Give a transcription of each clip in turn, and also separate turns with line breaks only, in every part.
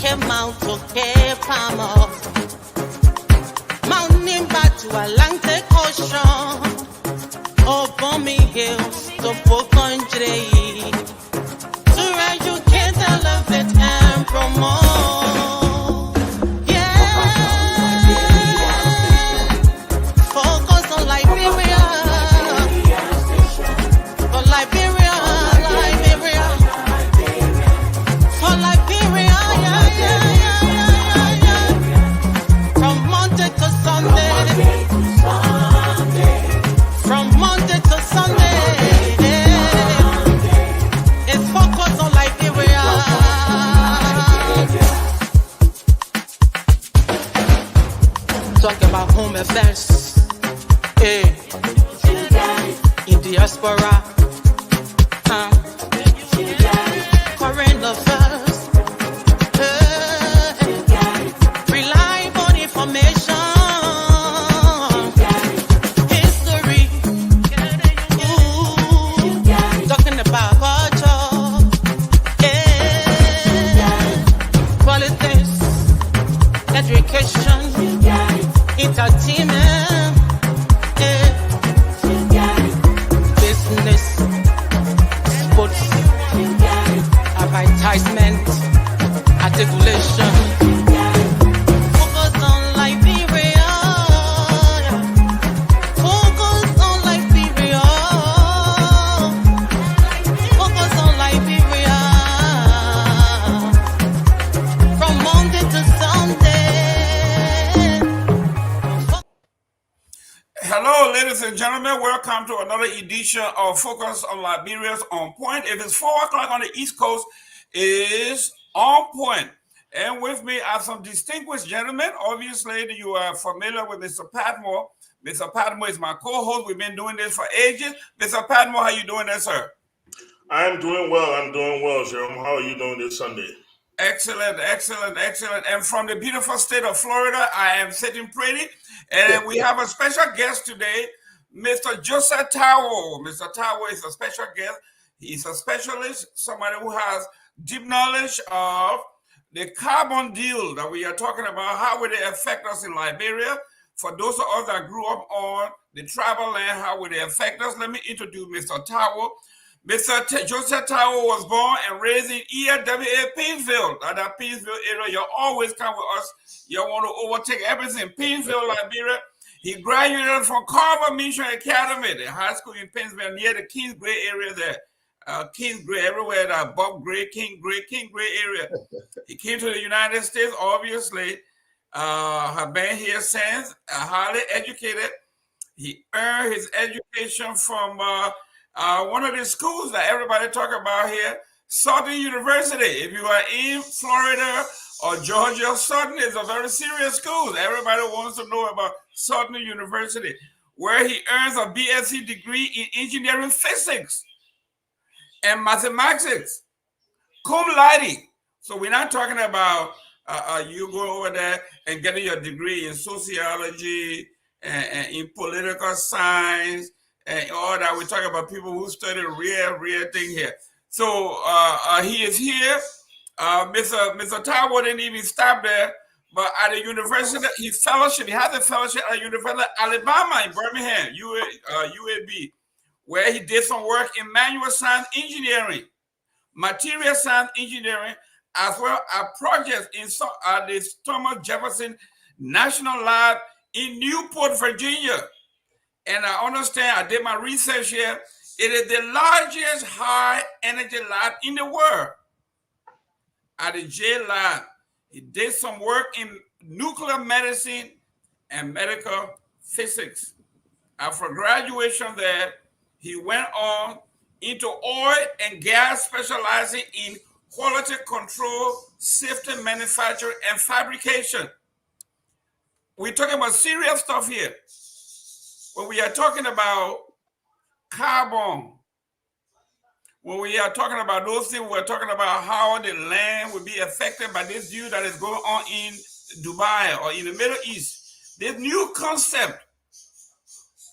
Mount Yekeh Kolubah, Mount Nimba to Atlantic Ocean, Obomi Hills to Koijee, to educate, elevate, and promote. Yeah, focus on Liberia, for Liberia, Liberia, for Liberia. From Monday to Sunday, it's focused on Liberia. Talk about home affairs, in diaspora, current affairs, reliable information. Education, entertainment, business, sports, advertisement, articulation. Focus on Liberia. Focus on Liberia. Focus on Liberia. From Monday to Sunday.
Hello, ladies and gentlemen. Welcome to another edition of Focus on Liberia's On Point. If it's 4 o'clock on the East Coast, it is On Point. And with me are some distinguished gentlemen. Obviously, you are familiar with Mr. Padmore. Mr. Padmore is my co-host. We've been doing this for ages. Mr. Padmore, how you doing there, sir?
I'm doing well, Jerome. How are you doing this Sunday?
Excellent, excellent, excellent. And from the beautiful state of Florida, I am sitting pretty. And we have a special guest today, Mr. Joseph Tawo. Mr. Tawo is a special guest. He's a specialist, somebody who has deep knowledge of the carbon deal that we are talking about. How will it affect us in Liberia? For those of us that grew up on the tribal land, how will it affect us? Let me introduce Mr. Tawo. Mr. Joseph Tawo was born and raised in EWA, Painesville. At that Painesville area, you always come with us. You want to overtake everything. Painesville, Liberia. He graduated from Carver Mission Academy, the high school in Painesville, near the Kingsgray area there. Kingsgray, everywhere, that Bob Gray, Kingsgray area. He came to the United States, obviously. Has been here since, highly educated. He earned his education from one of the schools that everybody talk about here, Southern University. If you are in Florida or Georgia, Southern is a very serious school. Everybody wants to know about Southern University, where he earns a BSc degree in engineering physics and mathematics, cum laude. So we're not talking about you going over there and getting your degree in sociology and in political science and all that. We're talking about people who study real thing here. So he is here. Mr. Tawo didn't even stop there, but at the university, he has a fellowship at the University of Alabama in Birmingham, UAB, where he did some work in manual science engineering, material science engineering, as well as projects in the Thomas Jefferson National Lab in Newport, Virginia. And I understand, I did my research here, it is the largest high energy lab in the world. At the J Lab, he did some work in nuclear medicine and medical physics. After graduation there, he went on into oil and gas, specializing in quality control, safety manufacturing, and fabrication. We're talking about serious stuff here. When we are talking about carbon, when we are talking about those things, we're talking about how the land will be affected by this deal that is going on in Dubai or in the Middle East. This new concept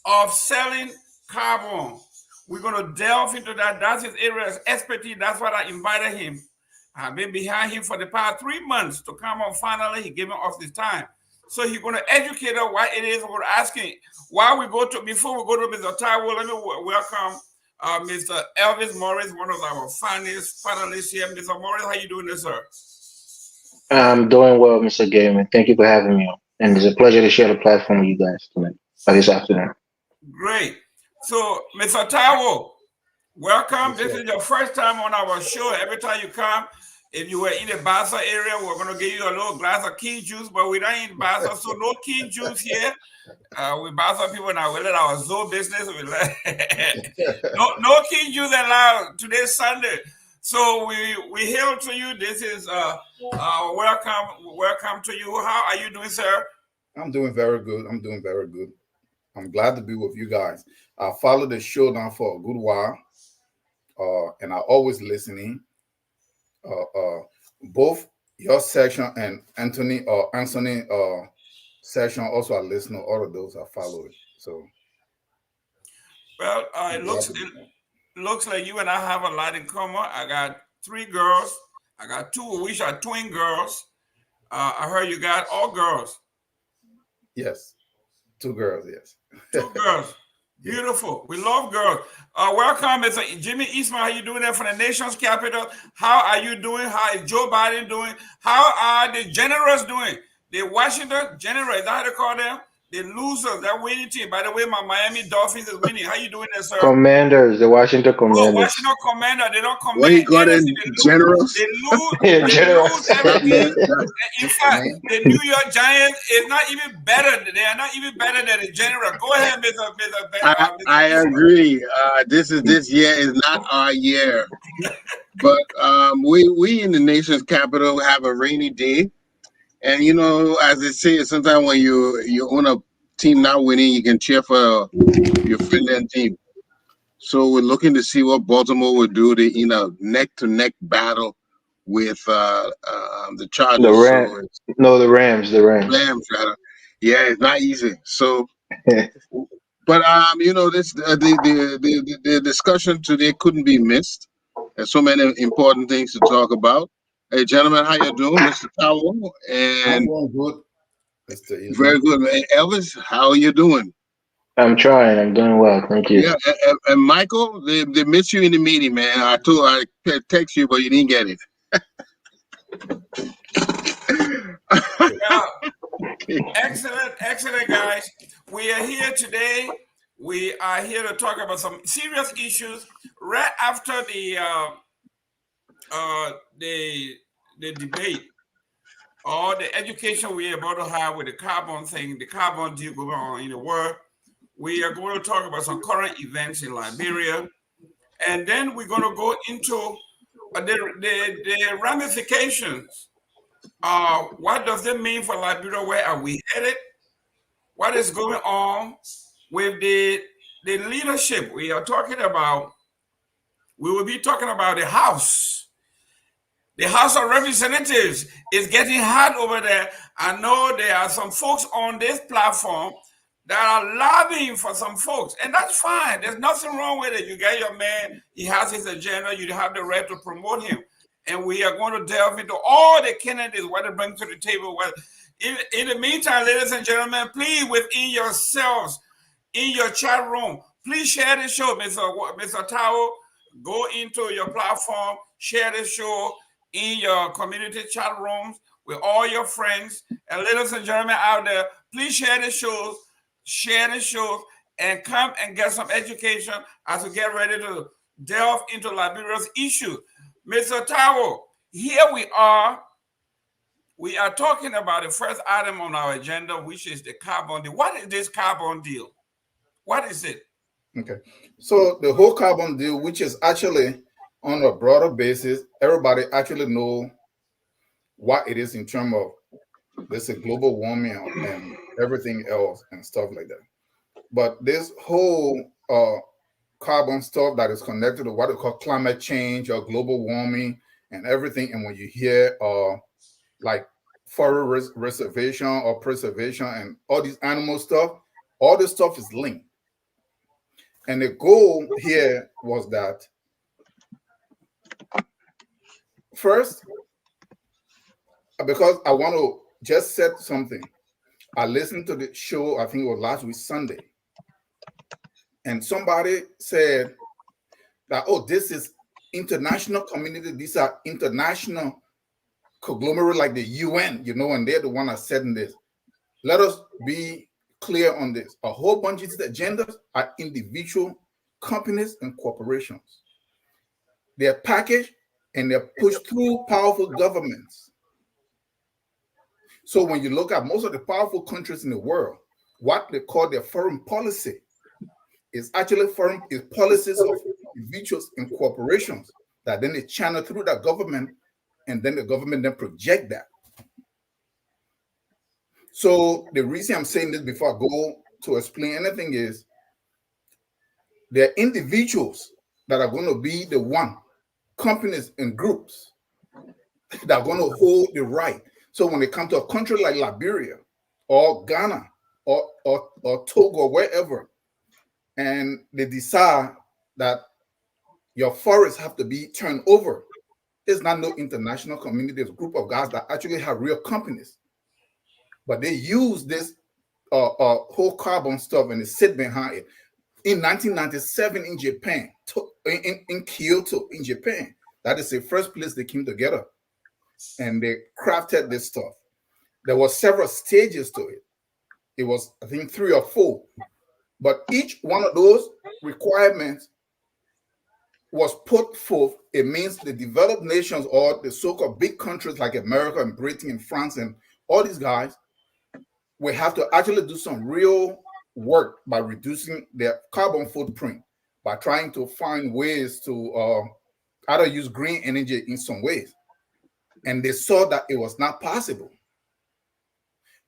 of selling carbon, we're going to delve into that. That's his area of expertise. That's why I invited him. I've been behind him for the past 3 months to come on. Finally, he gave us his time. So he's going to educate us why it is we're asking. Before we go to Mr. Taiwo, let me welcome Mr. Elvis Morris, one of our finest panelists here. Mr. Morris, how you doing this, sir?
I'm doing well, Mr. Gayman. Thank you for having me on. And it's a pleasure to share the platform with you guys tonight, this afternoon.
Great. So, Mr. Taiwo, welcome. This is your first time on our show. Every time you come, if you were in the Bassa area, we're going to give you a little glass of king juice, but we're not in Bassa, so no king juice here. We Bassa people now, we let our zoo business. No king juice allowed. Today's Sunday. So we hail to you. This is welcome to you. How are you doing, sir?
I'm doing very good. I'm glad to be with you guys. I followed the show now for a good while, and I always listening. Both your section and Anthony section also I listen to all of those. I follow it. So,
well, it looks like you and I have a lot in common. I got 3 girls. I got 2 which are twin girls. I heard you got all girls.
Yes, 2 girls. Yes,
2 girls. Beautiful. We love girls. Welcome, Mr. Jimmy Eastman. How you doing there from the nation's capital? How are you doing? How is Joe Biden doing? How are the generals doing? The Washington Generals, is that how they call them? The losers, that winning team. By the way, my Miami Dolphins is winning. How you doing there, sir?
Commanders, the Washington Commanders.
Oh, Washington Commander. They don't command.
What you got in generals?
They lose everything. In fact, the New York Giants is not even better. They are not even better than the General. Go ahead, Mr.
I agree. This year is not our year. But we in the nation's capital have a rainy day. And you know, as they say, sometimes when you own a team not winning, you can cheer for your Finland team. So we're looking to see what Baltimore will do. They in a neck-to-neck battle with the Chargers.
The Rams.
Rams, rather. Yeah, it's not easy. So, but you know, this the discussion today couldn't be missed. There's so many important things to talk about. Hey, gentlemen, how you doing, Mr. Towell?
I'm doing good, Mr. Eastman.
Very good, man. Elvis, how are you doing?
I'm trying. I'm doing well. Thank you.
Yeah, and Michael, they missed you in the meeting, man. I text you, but you didn't get it.
Excellent, guys. We are here today. We are here to talk about some serious issues right after the debate or the education we are about to have with the carbon thing, the carbon deal going on in the world. We are going to talk about some current events in Liberia, and then we're going to go into the ramifications. What does it mean for Liberia? Where are we headed? What is going on with the leadership? We will be talking about the House. The House of Representatives is getting hot over there. I know there are some folks on this platform that are lobbying for some folks, and that's fine. There's nothing wrong with it. You get your man, he has his agenda, you have the right to promote him. And we are going to delve into all the candidates, what they bring to the table. Well, in the meantime, ladies and gentlemen, please, within yourselves, in your chat room, please share the show. Mr. Tao, go into your platform, share the show in your community chat rooms with all your friends. And ladies and gentlemen out there, please share the shows, and come and get some education as we get ready to delve into Liberia's issue. Mr. Tao, here we are. We are talking about the first item on our agenda, which is the carbon deal. What is this carbon deal? What is it?
Okay. So the whole carbon deal, which is actually on a broader basis, everybody actually know what it is in terms of this is global warming and everything else and stuff like that. But this whole carbon stuff that is connected to what they call climate change or global warming and everything, and when you hear like forest reservation or preservation and all these animal stuff, all this stuff is linked. And the goal here was that first, because I want to just set something. I listened to the show, I think it was last week, Sunday. And somebody said that, oh, this is international community. These are international conglomerate like the UN, and they're the one that's setting this. Let us be clear on this. A whole bunch of these agendas are individual companies and corporations. They're packaged and they're pushed through powerful governments. So when you look at most of the powerful countries in the world, what they call their foreign policy is actually policies of individuals and corporations that then they channel through that government, and then the government then project that. So the reason I'm saying this before I go to explain anything is there are individuals that are going to be the one, companies and groups that are going to hold the right. So when they come to a country like Liberia or Ghana or Togo or wherever, and they decide that your forests have to be turned over, it's not no international community, it's a group of guys that actually have real companies. But they use this whole carbon stuff and they sit behind it. In 1997 in Japan, in Kyoto, in Japan, that is the first place they came together and they crafted this stuff. There were several stages to it. It was, I think, 3 or 4. But each one of those requirements was put forth. It means the developed nations or the so-called big countries like America and Britain and France and all these guys will have to actually do some real work by reducing their carbon footprint, by trying to find ways to either use green energy in some ways. And they saw that it was not possible.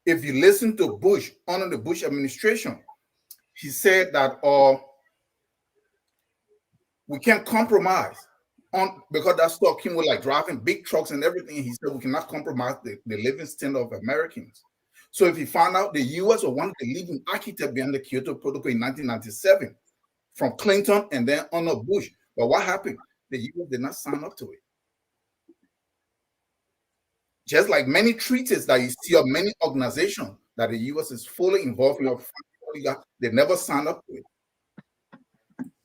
If you listen to Bush, under the Bush administration, he said that we can't compromise on, because that stuff came with like driving big trucks and everything. He said we cannot compromise the living standard of Americans. So if you find out the U.S. was one of the leading architects behind the Kyoto Protocol in 1997, from Clinton and then under Bush. But what happened? The U.S. did not sign up to it. Just like many treaties that you see of many organizations that the U.S. is fully involved in, they never signed up to it.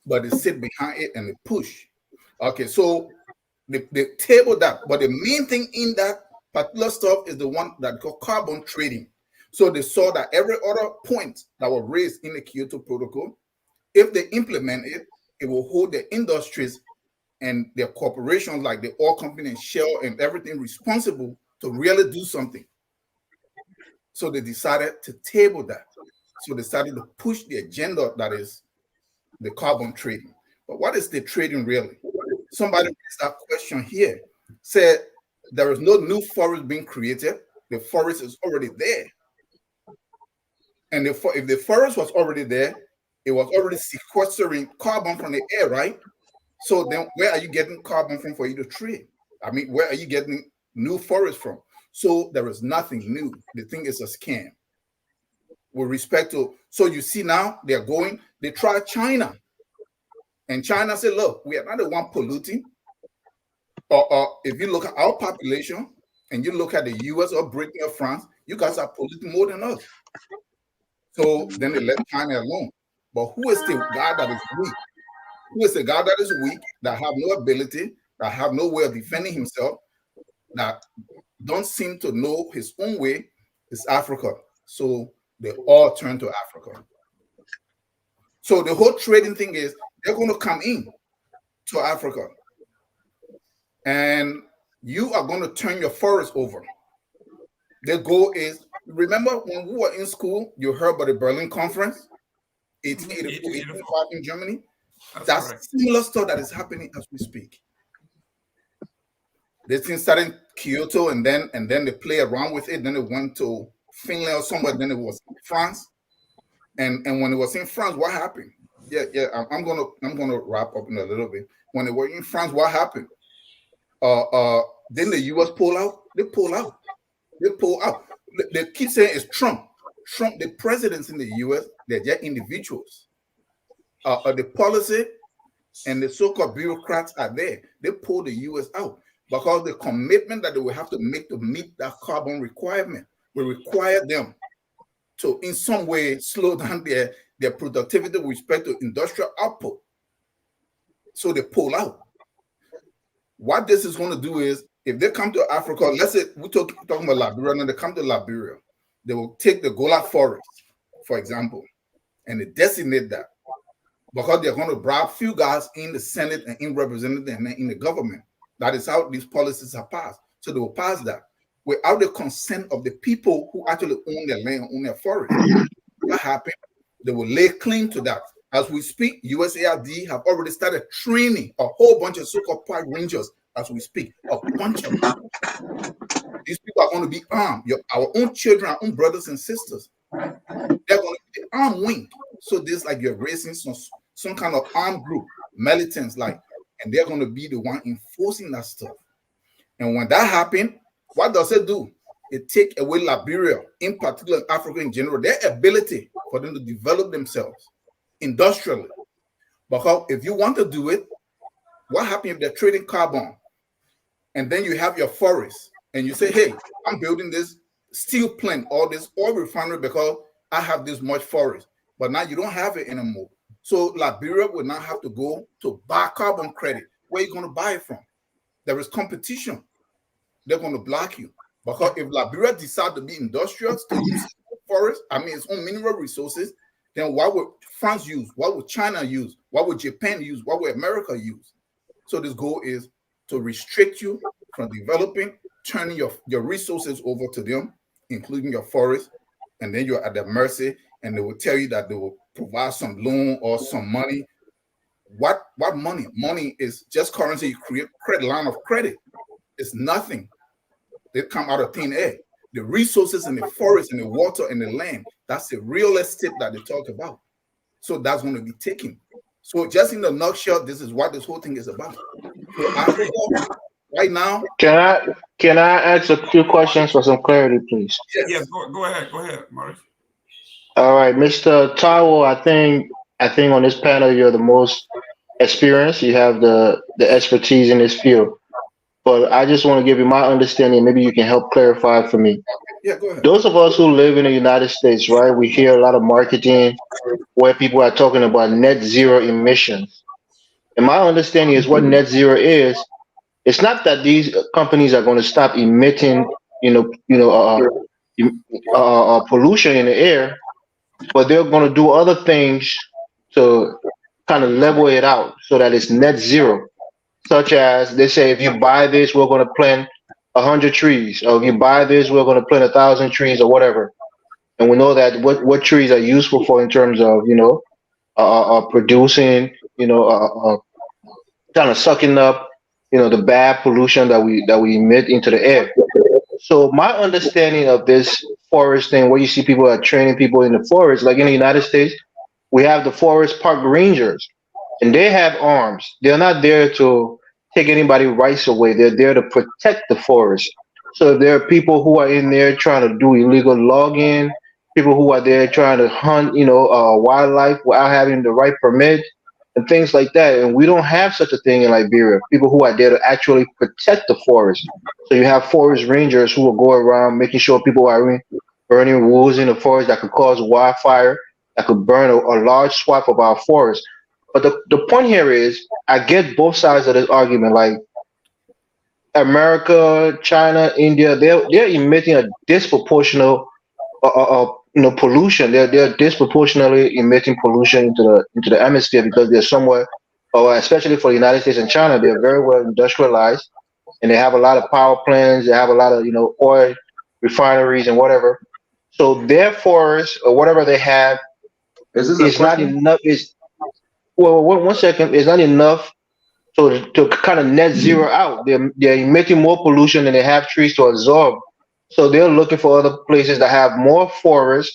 But they sit behind it and they push. Okay, so they table that. But the main thing in that particular stuff is the one that called carbon trading. So they saw that every other point that was raised in the Kyoto Protocol, if they implement it, it will hold the industries and their corporations like the oil company and Shell and everything responsible to really do something. So they decided to table that. So they started to push the agenda that is the carbon trading. But what is the trading really? Somebody raised that question here, said there is no new forest being created. The forest is already there. And if the forest was already there, it was already sequestering carbon from the air, right? So then where are you getting carbon from for you to trade? I mean, where are you getting new forest from? So there is nothing new. The thing is a scam. With respect to, so you see now they try China. And China said, look, we are not the one polluting. Or if you look at our population and you look at the US or Britain or France, you guys are polluting more than us. So then they let China alone. But who is the guy that is weak? Who is the guy that is weak, that have no ability, that have no way of defending himself, that don't seem to know his own way? Is Africa. So they all turn to Africa. So the whole trading thing is they're going to come in to Africa. And you are going to turn your forest over. The goal is, remember when we were in school, you heard about the Berlin Conference, 1885 in Germany? That's right. Similar stuff that is happening as we speak. This thing started in Kyoto and then they play around with it. Then it went to Finland or somewhere. Then it was France. And when it was in France, what happened? I'm gonna wrap up in a little bit. When they were in France, what happened? Then the US pull out. They pull out. They keep saying it's Trump. The presidents in the US, they're just individuals. The policy and the so-called bureaucrats are there. They pull the US out. because the commitment that they will have to make to meet that carbon requirement will require them to in some way slow down their productivity with respect to industrial output. So they pull out. What this is going to do is, if they come to Africa, let's say we're talking about Liberia, and they come to Liberia, they will take the Gola forest, for example, and they designate that, because they're going to bribe few guys in the Senate and in representative and in the government. That is how these policies are passed. So they will pass that without the consent of the people who actually own their land, own their forest. What happened? They will lay claim to that. As we speak, USAID have already started training a whole bunch of so-called park rangers as we speak, a bunch of them. These people are going to be armed. Our own children, our own brothers and sisters. They're going to be the armed wing. So this like you're raising some kind of armed group, militants, like, and they're going to be the one enforcing that stuff. And when that happens, what does it do? It takes away Liberia, in particular Africa in general, their ability for them to develop themselves industrially. Because if you want to do it, what happens if they're trading carbon? And then you have your forest, and you say, hey, I'm building this steel plant or this oil refinery because I have this much forest. But now you don't have it anymore. So Liberia will now have to go to buy carbon credit. Where are you going to buy it from? There is competition. They're going to block you. Because if Liberia decides to be industrious, to use its own forest, its own mineral resources, then what would France use? What would China use? What would Japan use? What would America use? So this goal is to restrict you from developing, turning your resources over to them, including your forest, and then you're at their mercy, and they will tell you that they will provide some loan or some money. What money? Money is just currency. You create credit line of credit. It's nothing. They come out of thin air. The resources in the forest and the water and the land, that's the real estate that they talk about. So that's going to be taken. So just in a nutshell, this is what this whole thing is about. So Africa, right now.
Can I ask a few questions for some clarity, please?
Yes, go ahead, Maurice.
All right, Mr. Taiwo, I think on this panel you're the most experienced. You have the expertise in this field. But I just want to give you my understanding. Maybe you can help clarify for me.
Yeah, go ahead.
Those of us who live in the United States, right? We hear a lot of marketing where people are talking about net zero emissions. And my understanding is what net zero is. It's not that these companies are going to stop emitting, pollution in the air, but they're going to do other things to kind of level it out so that it's net zero. Such as they say, if you buy this, we're going to plant 100 trees, or if you buy this, we're going to plant 1,000 trees, or whatever. And we know that what trees are useful for in terms of producing, kind of sucking up, the bad pollution that we emit into the air. So my understanding of this forest thing, where you see people are training people in the forest, like in the United States, we have the forest park rangers, and they have arms. They're not there to take anybody's rights away. They're there to protect the forest. So if there are people who are in there trying to do illegal logging, people who are there trying to hunt, wildlife without having the right permit and things like that. And we don't have such a thing in Liberia. People who are there to actually protect the forest. So you have forest rangers who will go around making sure people are burning woods in the forest that could cause wildfire, that could burn a large swath of our forest. But the point here is, I get both sides of this argument. Like America, China, India, they're emitting a disproportionate, pollution. They're disproportionately emitting pollution into the atmosphere because they're somewhere, or especially for the United States and China, they're very well industrialized, and they have a lot of power plants. They have a lot of oil refineries and whatever. So their forests or whatever they have is not enough. Well, one second. It's not enough to kind of net zero out. They're emitting more pollution than they have trees to absorb. So they're looking for other places that have more forests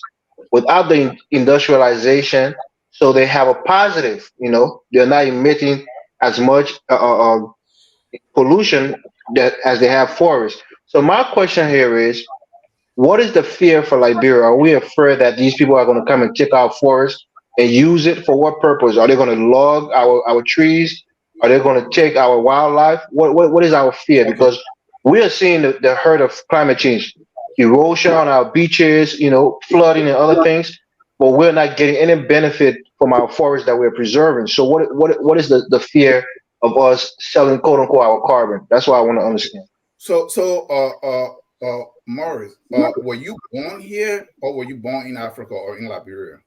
without the industrialization. So they have a positive. They're not emitting as much pollution as they have forests. So my question here is, what is the fear for Liberia? Are we afraid that these people are going to come and take our forests and use it for what purpose? Are they going to log our trees Are they going to take our wildlife? What is our fear? Because we are seeing the hurt of climate change, erosion on our beaches, flooding and other things, but we're not getting any benefit from our forests that we're preserving. So what is the fear of us selling quote unquote our carbon? That's what I want to understand.
Morris, were you born here or were you born in Africa or in Liberia?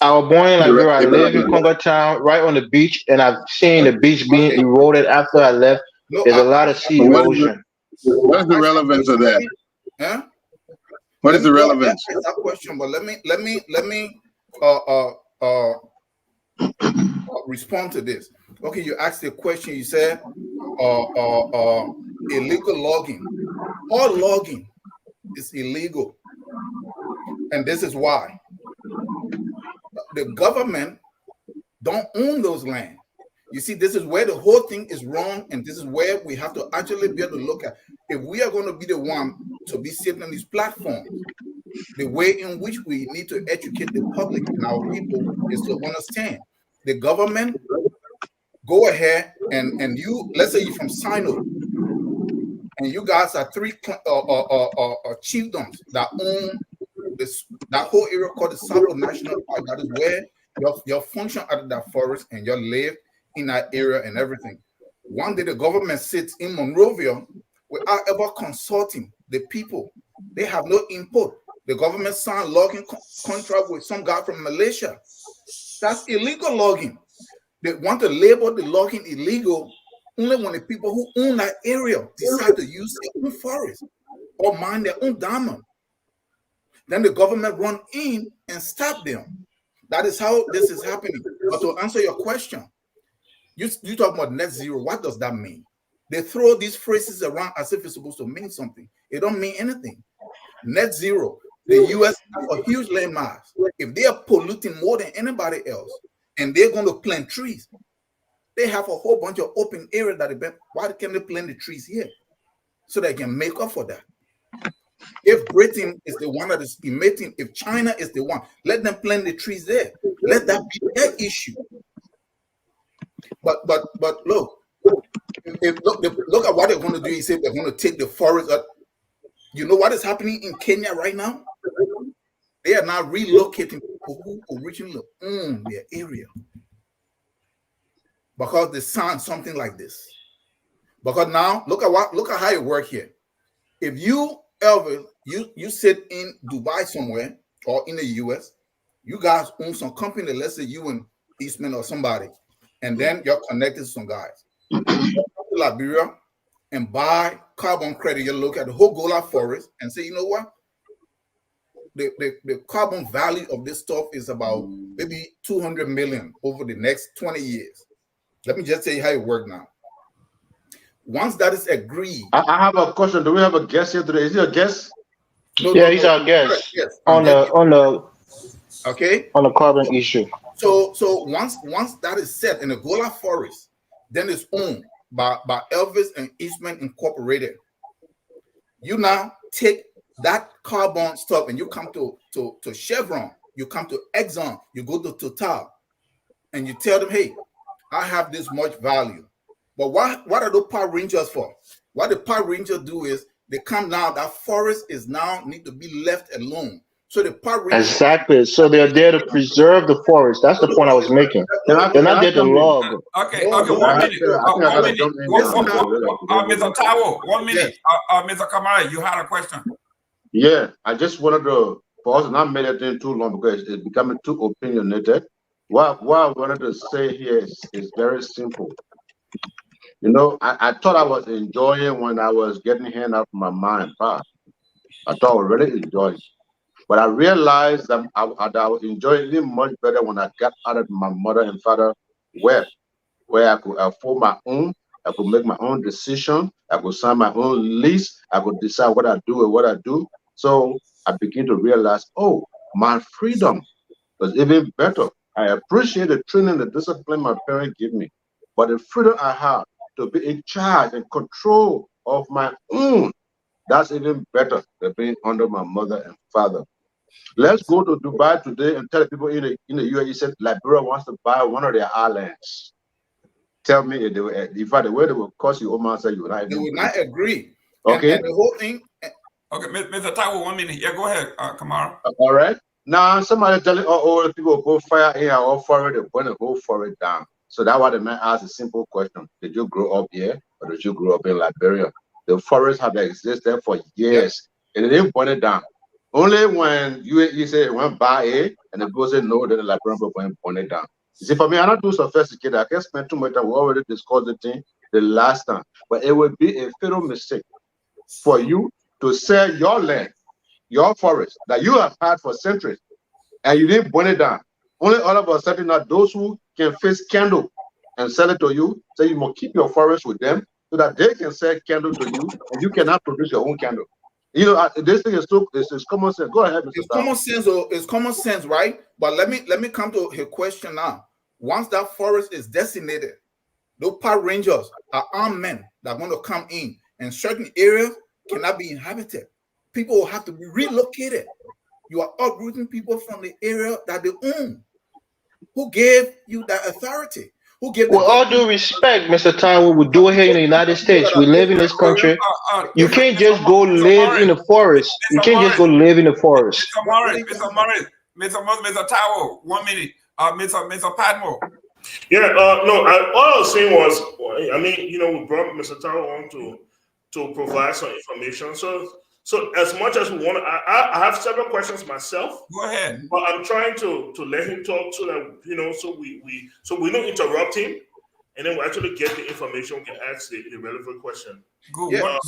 I was born in Liberia. I live in
Irrelevant.
Congo Town, right on the beach, and I've seen
What,
the beach
what
being eroded after I left.
no,
There's a lot of sea
What is the,
erosion.
what is the
ask that
relevance of
question
that?
again. Huh?
What is the
Yeah,
relevance?
ask that question, but let me uh uh respond to this. Okay, you asked the question. You said illegal logging. All logging is illegal, and this is why the government don't own those land. You see, this is where the whole thing is wrong, and this is where we have to actually be able to look at if we are going to be the one to be sitting on these platforms. The way in which we need to educate the public and our people is to understand the government. Go ahead and you, let's say you're from Sino, and you guys are three chiefdoms that own this that whole area called the Sabo National Park. That is where your function out of that forest and you live in that area and everything. One day the government sits in Monrovia without ever consulting the people. They have no input. The government signed logging contract with some guy from Malaysia. That's illegal logging. They want to label the logging illegal only when the people who own that area decide to use their own forest or mine their own diamond. Then the government run in and stop them. That is how this is happening. But to answer your question, you talk about net zero. What does that mean? They throw these phrases around as if it's supposed to mean something. It don't mean anything. Net zero. The US have a huge landmass. If they are polluting more than anybody else, and they're going to plant trees, they have a whole bunch of open area that they, why can't they plant the trees here? So they can make up for that. If Britain is the one that is emitting, if China is the one, let them plant the trees there. Let that be their issue. But look, look at what they're going to do. He said they're going to take the forest up. You know what is happening in Kenya right now? They are now relocating people who originally owned their area because they signed something like this. Because now look at how it works here. If you Elvis, you sit in Dubai somewhere or in the US, you guys own some company, let's say you and Eastman or somebody, and then you're connected to some guys. You come to Liberia and buy carbon credit. You look at the whole Gola forest and say, you know what? The carbon value of this stuff is about maybe 200 million over the next 20 years. Let me just tell you how it works now. Once that is agreed.
I have a question. Do we have a guest here today? Is he a guest?
No, he's our guest.
Yes,
on the carbon issue.
So once that is set in the Gola forest, then it's owned by Elvis and Eastman Incorporated. You now take that carbon stuff and you come to Chevron, you come to Exxon, you go to Total, and you tell them, hey, I have this much value. But what are those Power Rangers for? What the Power Rangers do is they come down, that forest is now need to be left alone. So the Power Rangers.
Exactly. So they're there to preserve the forest. That's the point I was making. They're not there to log.
Okay, 1 minute. 1 minute. Mr. Tawo, 1 minute. Mr. Kamara, you had a question.
Yeah, I just wanted to, for us not meditate too long because it's becoming too opinionated. What I wanted to say here is very simple. You know, I thought I was enjoying when I was getting hand out of my mind. I thought I was really enjoying. But I realized that I was enjoying it much better when I got out of my mother and father web, where I could afford my own, I could make my own decision, I could sign my own lease, I could decide what I do and what I do. So I began to realize, oh, my freedom was even better. I appreciate the training, the discipline my parents give me. But the freedom I have to be in charge and control of my own, that's even better than being under my mother and father. Let's go to Dubai today and tell people in the UAE said Liberia wants to buy one of their islands. tell me if they will, in fact, the way they will cost you almost you will not
They
even
will not agree.
Okay.
And the whole thing.
Okay, Mr. Taiwo, 1 minute. Yeah, go ahead, Kamara.
All right. Now somebody telling all the people go fire here or forward, they burn the whole forest down. So that's why the man asked a simple question: did you grow up here or did you grow up in Liberia? The forests have existed for years, and they didn't burn it down. Only when you say it went by it, and the people say no, then the Liberian people went burn it down. You see, for me, I'm not too sophisticated. I can't spend too much time. We already discussed the thing the last time, but it would be a fatal mistake for you to sell your land, your forest that you have had for centuries, and you didn't burn it down. Only all of a sudden now those who can fix candle and sell it to you, so you must keep your forest with them so that they can sell candle to you and you cannot produce your own candle. You know, this thing is so it's common sense. Go ahead, Mr.
It's common sense, it's common sense, right? But let me come to her question now. Once that forest is designated, those park rangers are armed men that are going to come in, and certain areas cannot be inhabited. People will have to be relocated. You are uprooting people from the area that they own. Who gave you that authority? Who gave?
With all due respect, Mr. Taiwo, we do it here in the United States. We live in this country. You can't just go live in the forest. You can't just go live in the forest.
Mr. Morris, Mr. Taiwo, 1 minute. Mr. Padmore.
Yeah, no, all I was saying was, I mean, you know, we brought Mr. Taro on to provide some information. So as much as we want to, I have several questions myself.
Go ahead.
But I'm trying to let him talk so that, you know, so we don't interrupt him, and then we actually get the information, we can ask the relevant question.
Good.
Yeah.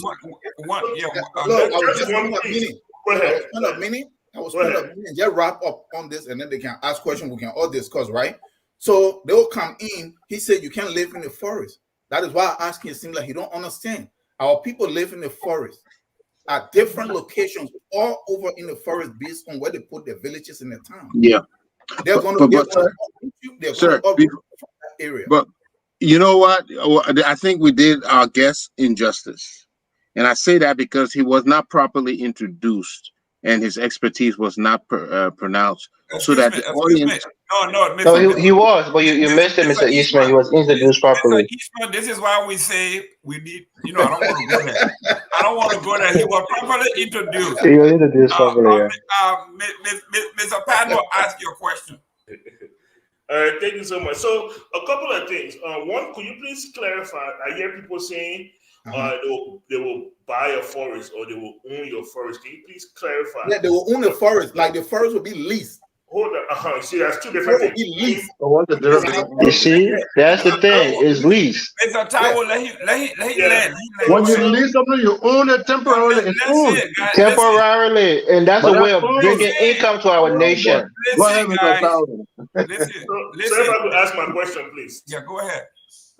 I was going to just wrap up on this, and then they can ask questions. We can all discuss, right? So they will come in. He said you can't live in the forest. That is why I asked him. It seems like he don't understand. Our people live in the forest at different locations all over in the forest based on where they put their villages in the town.
Yeah.
They're going to get that area.
But you know what? I think we did our guest injustice. And I say that because he was not properly introduced and his expertise was not pronounced. So that the audience...
No, he was, but you missed it, Mr. Eastman. He was introduced properly.
Mr. Eastman, this is why we say we need, you know, I don't want to go there. I don't want to go there. He was properly introduced.
He was introduced properly,
Mr. Padmore, ask your question.
All right, thank you so much. So a couple of things. One, could you please clarify? I hear people saying they will buy a forest or they will own your forest. Can you please clarify?
Yeah, they will own the forest. Like the forest will be leased.
Hold on. See, that's two different things.
You see, that's the thing. It's lease.
Mr. Taiwo, let him land.
When you lease something, you own it temporarily.
Temporarily, and that's a way of bringing income to our nation.
Listen,
So if I could ask my question, please.
Yeah, go ahead.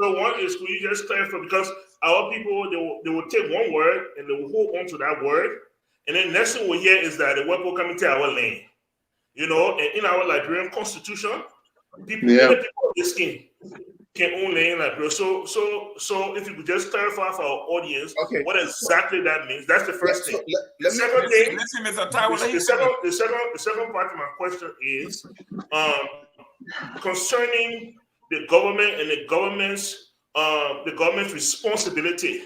So one is, could you just clarify, because our people, they will take one word and they will hold on to that word, and then next thing we'll hear is that the weapon coming to our land. You know, and in our Liberian constitution, people of this skin can own land in Liberia. So if you could just clarify for our audience what exactly that means. That's the first thing. The second thing, the second part of my question is concerning the government and the government's responsibility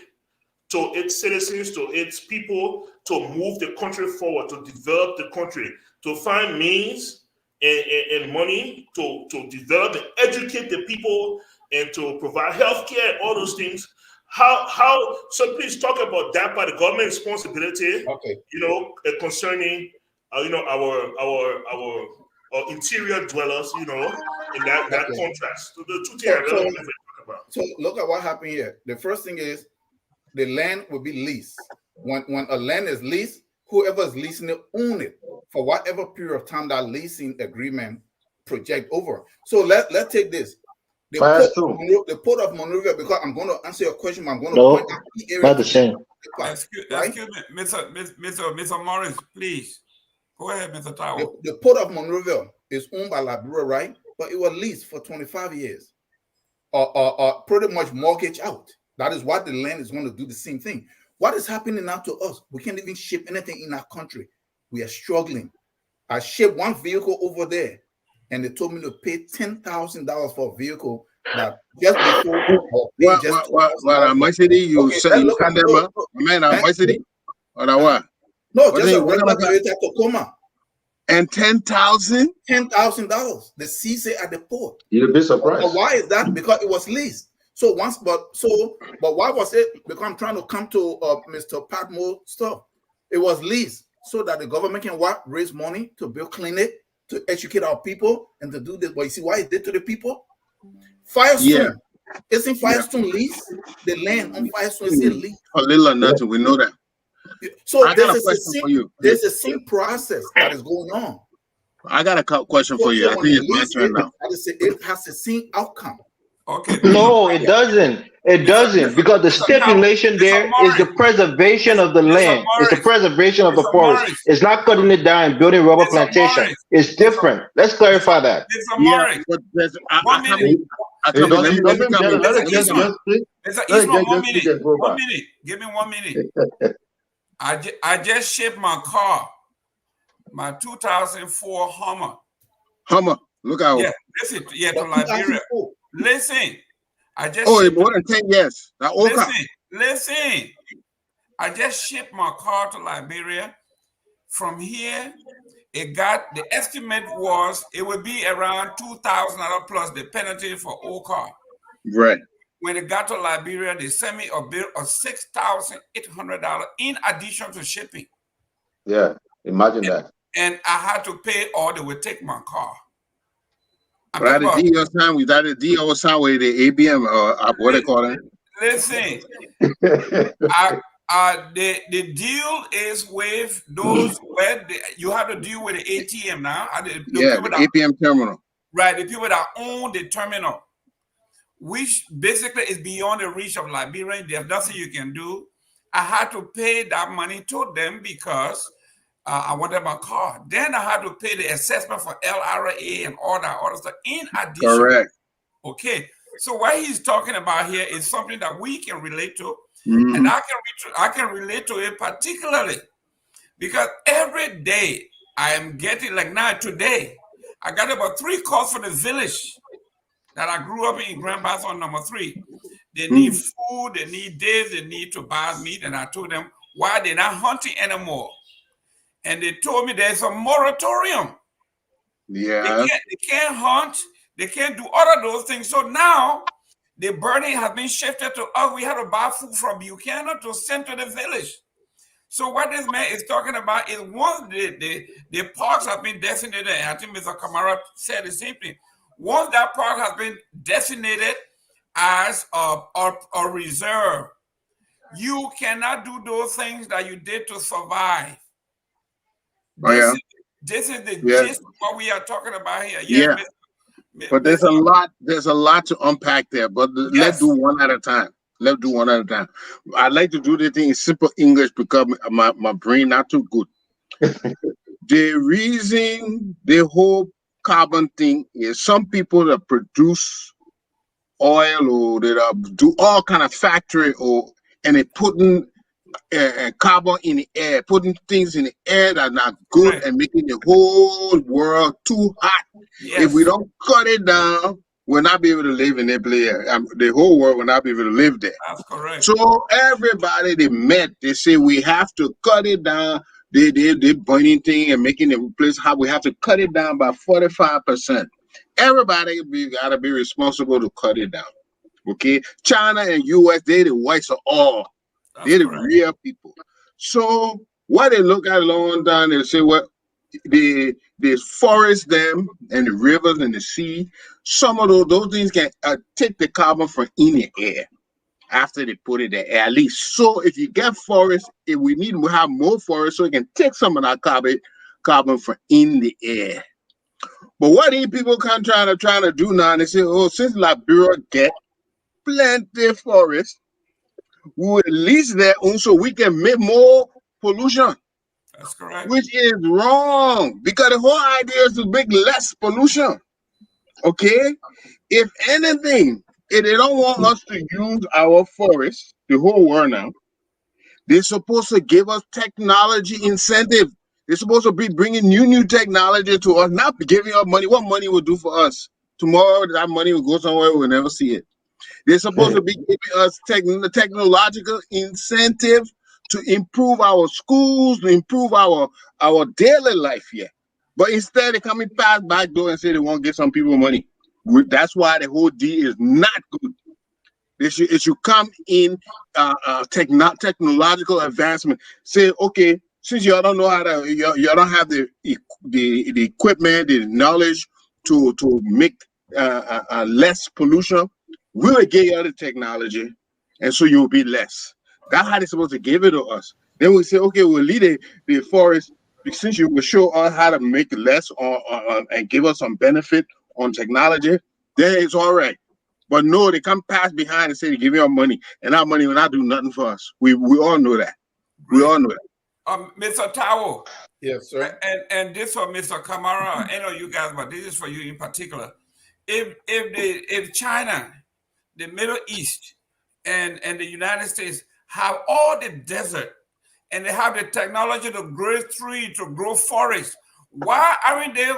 to its citizens, to its people, to move the country forward, to develop the country, to find means and money to develop and educate the people and to provide health care, all those things. So please talk about that part, the government responsibility, you know, concerning, you know, our interior dwellers, you know, in that contrast. So the two things I really want to talk about.
So look at what happened here. The first thing is the land will be leased. When a land is leased, whoever is leasing it own it for whatever period of time that leasing agreement project over. So let's take this. The port of Monrovia, because I'm going to answer your question. I'm going to point out the area.
Not the same.
Excuse me, Mr. Morris, please. Go ahead, Mr. Taiwo.
The port of Monrovia is owned by Liberia, right? But it was leased for 25 years. Or pretty much mortgage out. That is what the land is going to do the same thing. What is happening now to us? We can't even ship anything in our country. We are struggling. I shipped one vehicle over there, and they told me to pay $10,000 for a vehicle that just before our pay just
What much city you
okay,
say
let's
you
look.
can them
No,
up? Man, how much city? Or what?
no,
What
just
they-
a
what
regular
am I-
Toyota Tacoma,
And 10,000?
$10,000. The CC at the port.
You'll be surprised.
But why is that? Because it was leased. So but why was it? Because I'm trying to come to Mr. Patmore stuff. It was leased so that the government can raise money to build clinic, to educate our people, and to do this. But you see why it did to the people? Firestone. Isn't Firestone leased? The land on Firestone is a lease.
For little or nothing, we know that.
So
I got a question for you.
There's a same process that is going on.
I got a question for you. I think it's my turn now.
It has the same outcome.
Okay.
No, it doesn't. It doesn't, because the stipulation there is the preservation of the land. It's the preservation of the forest. It's not cutting it down and building rubber plantation. It's different. Let's clarify that.
Yeah, but there's
One minute. One minute. Give me 1 minute. I just shipped my car, my 2004 Hummer.
Hummer, look out.
Yeah, listen, to Liberia. Listen, I just
it more than 10 years.
Listen. I just shipped my car to Liberia. From here, the estimate was it would be around $2,000 plus the penalty for old car.
Right.
When it got to Liberia, they sent me a bill of $6,800 in addition to shipping.
Yeah, imagine that.
And I had to pay, or they would take my car.
Right, the deal sign with that, the deal sign with the ABM or what they call it.
Listen, the deal is with those where you have to deal with the ATM now.
The APM terminal.
Right, the people that own the terminal, which basically is beyond the reach of Liberian. There's nothing you can do. I had to pay that money to them because I wanted my car. Then I had to pay the assessment for LRA and all that other stuff in addition.
Correct.
Okay. So what he's talking about here is something that we can relate to.
Mm-hmm.
And I can relate to it particularly because every day I am getting, like now today, I got about 3 calls from the village that I grew up in Grand Bass on number 3. They need food, they need this, they need to buy meat. And I told them why they're not hunting anymore. And they told me there's a moratorium.
Yeah.
They can't hunt, they can't do all of those things. So now the burden has been shifted to us. We had to buy food from Buchanan to send to the village. So what this man is talking about is once the parks have been designated, and I think Mr. Kamara said the same thing. Once that park has been designated as a reserve, you cannot do those things that you did to survive. This is the gist of what we are talking about here.
Yeah. But there's a lot to unpack there. But let's do one at a time. I'd like to do the thing in simple English because my brain not too good. The reason the whole carbon thing is some people that produce oil or that do all kind of factory and they putting carbon in the air, putting things in the air that are not good and making the whole world too hot. Yes. If we don't cut it down, we'll not be able to live in that place. The whole world will not be able to live there.
That's correct.
So everybody they met, they say we have to cut it down. They burning thing and making the place hot. We have to cut it down by 45%. Everybody gotta be responsible to cut it down. Okay, China and US, they the whites of all. They're the real people. So what they look at long down, they say, well, the forest, them, and the rivers and the sea, some of those things can take the carbon from in the air after they put it there, at least. So if you get forest, if we need to have more forest so it can take some of that carbon from in the air. But what these people trying to do now, they say, oh, since Liberia get plenty forest, we will lease their own so we can make more pollution.
That's correct.
Which is wrong because the whole idea is to make less pollution. Okay? If anything, if they don't want us to use our forests, the whole world now, they're supposed to give us technology incentive. They're supposed to be bringing new technology to us, not giving us money. What money will do for us Tomorrow that money will go somewhere we'll never see it. They're supposed to be giving us technological incentive to improve our schools, to improve our daily life here. But instead, they come in past back door and say they want to give some people money. That's why the whole deal is not good. It should come in technological advancement. Say, okay, since y'all don't know how to, y'all don't have the equipment, the knowledge to make less pollution, we'll give you the technology, and so you'll be less. That's how they're supposed to give it to us. Then we say, okay, we'll lead the forest, since you will show us how to make less and give us some benefit on technology, then it's all right. But no, they come past behind and say they give you our money, and our money will not do nothing for us. We all know that. We all know that.
Mr. Tao.
Yes, sir.
And this for Mr. Kamara, I know you guys, but this is for you in particular. If China, the Middle East, and the United States have all the desert and they have the technology to grow trees, to grow forests, why aren't they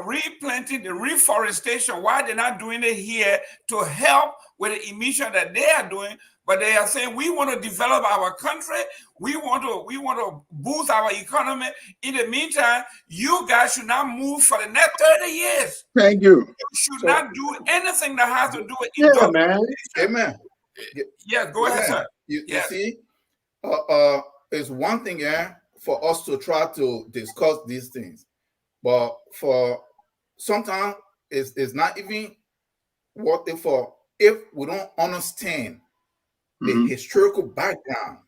replanting the reforestation? Why they're not doing it here to help with the emission that they are doing? But they are saying we want to develop our country. We want to boost our economy. In the meantime, you guys should not move for the next 30 years.
Thank you.
You should not do anything that has to do with
man.
Amen.
Yeah, go ahead, sir.
You see, it's one thing for us to try to discuss these things, but for sometimes it's not even worth it for if we don't understand the historical background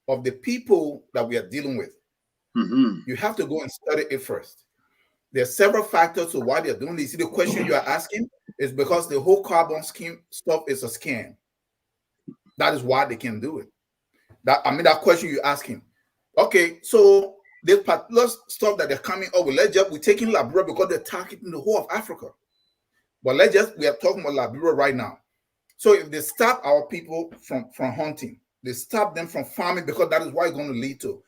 of the people that we are dealing with. You have to go and study it first. There are several factors to why they're doing this. See, the question you are asking is because the whole carbon scheme stuff is a scam. That is why they can do it. That question you're asking. Okay, so this particular stuff that they're coming up with, we're taking Liberia because they're targeting the whole of Africa. But we are talking about Liberia right now. So if they stop our people from hunting, they stop them from farming because that is what it's going to lead to.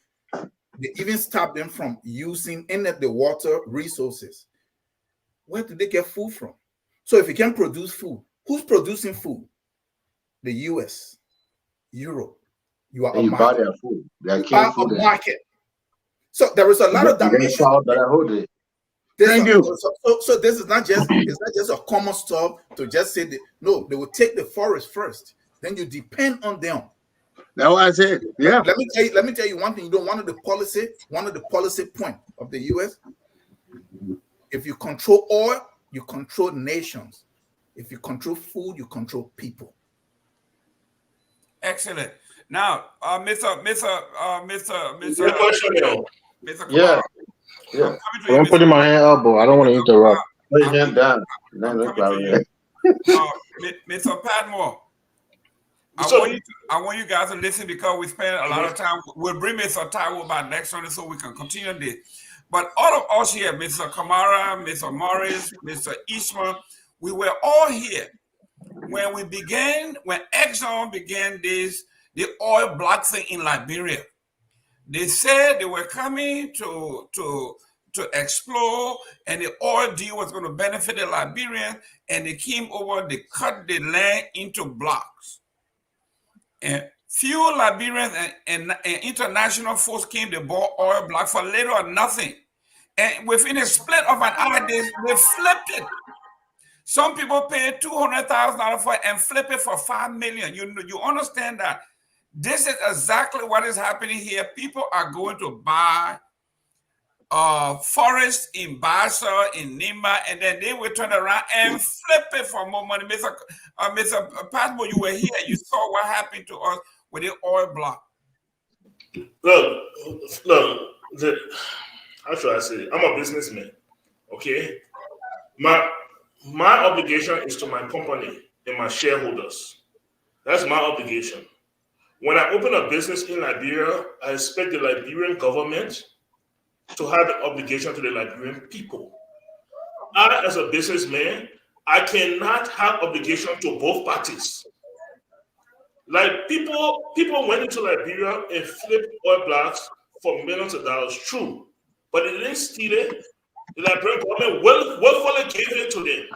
They even stop them from using any of the water resources. Where do they get food from? So if you can produce food, who's producing food? The US, Europe. You are a market.
Food. They are
a market. So there is a lot of dimensions.
Thank you.
So this is not just a common stuff to just say no, they will take the forest first. Then you depend on them.
That's what I said. Yeah.
Let me tell you one thing. You know, one of the policy point of the US, if you control oil, you control nations. If you control food, you control people.
Excellent. Now, Mr.
Yeah.
I'm putting my hand up, but I don't want to interrupt.
Put your hand down.
Mr. Padmore, I want you guys to listen because we spend a lot of time. We'll bring Mr. Taiwo back next Sunday so we can continue this. But all of us here, Mr. Kamara, Mr. Morris, Mr. Eastman, we were all here when Exxon began the oil block thing in Liberia. They said they were coming to explore, and the oil deal was going to benefit the Liberians, and they came over, they cut the land into blocks. And few Liberians and international folks came to buy oil blocks for little or nothing. And within a split of an hour, they flipped it. Some people paid $200,000 for it and flip it for $5 million. You understand that? This is exactly what is happening here. People are going to buy forests in Basa, in Nima, and then they will turn around and flip it for more money. Mr. Padmore, you were here. You saw what happened to us with the oil block.
Look, how should I say it? I'm a businessman, okay? My obligation is to my company and my shareholders. That's my obligation. When I open a business in Liberia, I expect the Liberian government to have an obligation to the Liberian people. I, as a businessman, I cannot have obligation to both parties. Like people went into Liberia and flipped oil blocks for millions of dollars, true, but they didn't steal it. The Liberian government willfully gave it to them.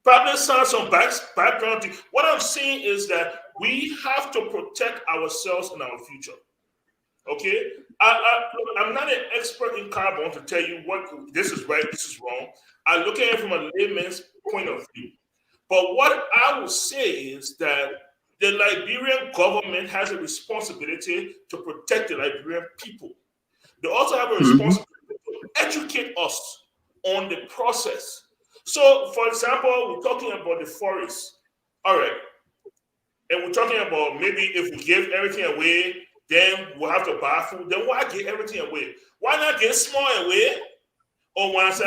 Probably sound some background. What I'm saying is that we have to protect ourselves and our future. Okay, I'm not an expert in carbon to tell you what this is right, this is wrong. I look at it from a layman's point of view. But what I will say is that the Liberian government has a responsibility to protect the Liberian people. They also have a responsibility to educate us on the process. So, for example, we're talking about the forest. All right. And we're talking about maybe if we give everything away, then we'll have to buy food. Then why give everything away? Why not give small away? Or when I say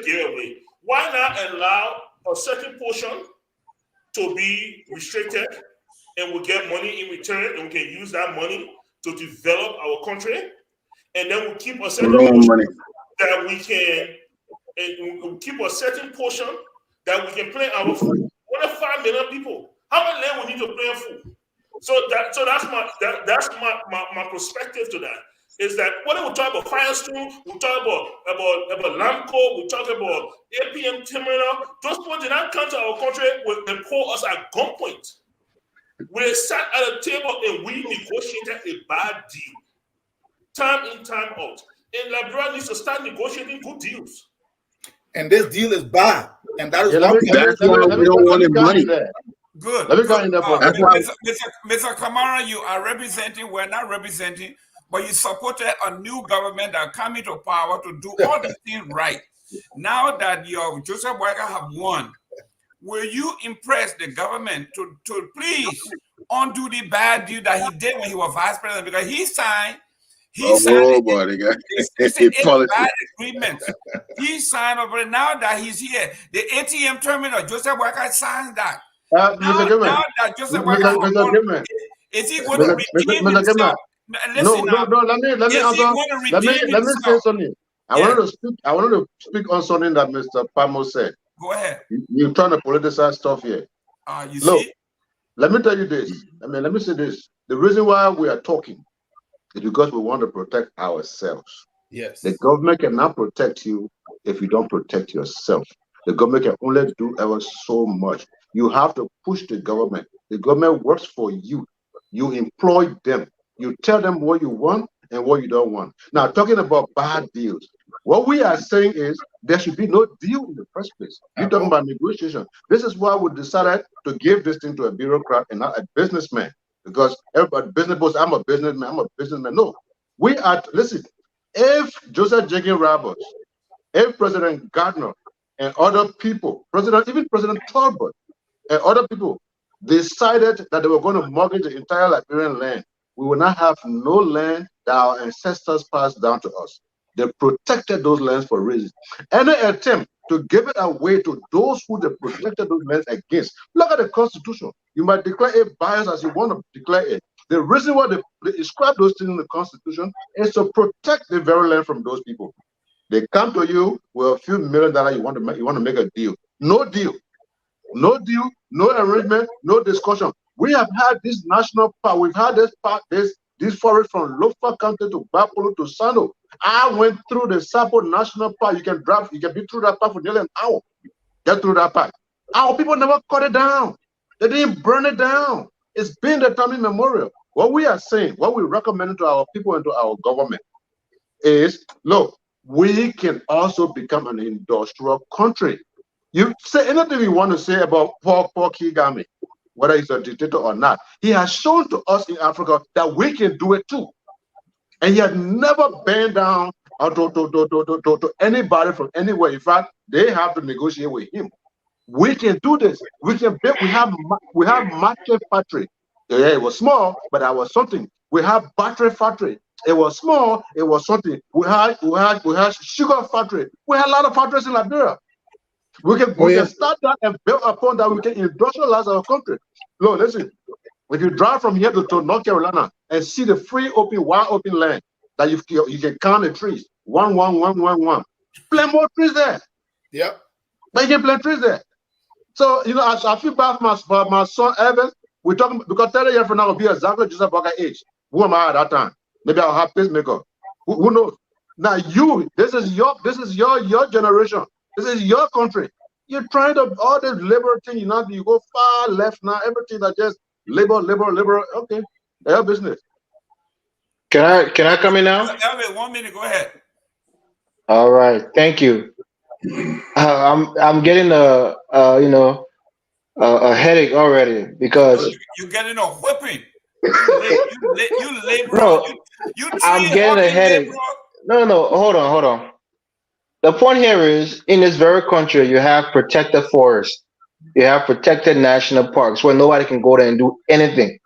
give away, why not allow a certain portion to be restricted and we'll get money in return and we can use that money to develop our country? And then we'll keep a certain portion that we can, and we'll keep a certain portion that we can plant our food. What if 5 million people? How much land we need to plant food? So that's my perspective to that. Is that when we talk about Firestone, we talk about Lamco, we talk about APM Terminal, those ones did not come to our country and pull us at gunpoint. We sat at a table and we negotiated a bad deal. Time in, time out. And Liberia needs to start negotiating good deals.
And this deal is bad. And that is
Yeah,
That's why we don't want money.
Good.
Let me go in there for
Mr. Kamara, you are representing, we're not representing, but you supported a new government that come into power to do all these things right. Now that your Joseph Weah have won, will you impress the government to please undo the bad deal that he did when he was vice president? Because he signed bad agreement. He signed over it. Now that he's here, the ATM terminal, Joseph Weah signed that. Now that Joseph Weah is he going to redeem himself?
Let me say something. I wanted to speak on something that Mr. Pamo said.
Go ahead.
You're trying to politicize stuff here.
Look,
let me tell you this. Let me say this. The reason why we are talking is because we want to protect ourselves.
Yes.
The government cannot protect you if you don't protect yourself. The government can only do ever so much. You have to push the government. The government works for you. You employ them. You tell them what you want and what you don't want. Now, talking about bad deals, what we are saying is there should be no deal in the first place. You're talking about negotiation. This is why we decided to give this thing to a bureaucrat and not a businessman. Because everybody, business boss, I'm a businessman. No, we are, listen, if Joseph Jenkins Roberts, if President Gardner and other people, even President Talbot and other people decided that they were going to mortgage the entire Liberian land, we will not have no land that our ancestors passed down to us. They protected those lands for reasons. Any attempt to give it away to those who they protected those lands against. Look at the Constitution. You might declare it biased as you want to declare it. The reason why they describe those things in the Constitution is to protect the very land from those people. They come to you with a few $1 million. You want to make a deal. No deal. No deal. No arrangement. No discussion. We have had this national park. We've had this forest from Lofa County to Bapolo to Sano. I went through the Sapo National Park. You can be through that park for nearly an hour. Get through that park. Our people never cut it down. They didn't burn it down. It's been the time immemorial. What we are saying, what we recommend to our people and to our government is, look, we can also become an industrial country. You say anything you want to say about Paul Kagame, whether he's a dictator or not. He has shown to us in Africa that we can do it too. And he had never bent down to anybody from anywhere. In fact, they have to negotiate with him. We can do this. We can build. We have market factory. Yeah, it was small, but that was something. We have battery factory. It was small. It was something. We had sugar factory. We had a lot of factories in Liberia. We can start that and build upon that. We can industrialize our country. Look, listen. If you drive from here to North Carolina and see the free open, wide open land that you can count the trees. 1, 1, 1, 1, 1. Plant more trees there.
Yep.
But you can plant trees there. So, I feel bad for my son Evans. We're talking because 30 years from now will be exactly Joseph Boakai age. Who am I at that time? Maybe I'll have pacemaker. Who knows? Now this is your generation. This is your country. You're trying to all this liberal thing. You go far left now. Everything that just liberal. Okay, their business.
Can I come in now?
Elvin, 1 minute, go ahead.
All right, thank you. I'm getting a headache already because
You're getting a whipping. You labor.
no,
You
I'm
tree
getting a
hugging
headache.
labor.
No, hold on. The point here is in this very country, you have protected forests, you have protected national parks where nobody can go there and do anything.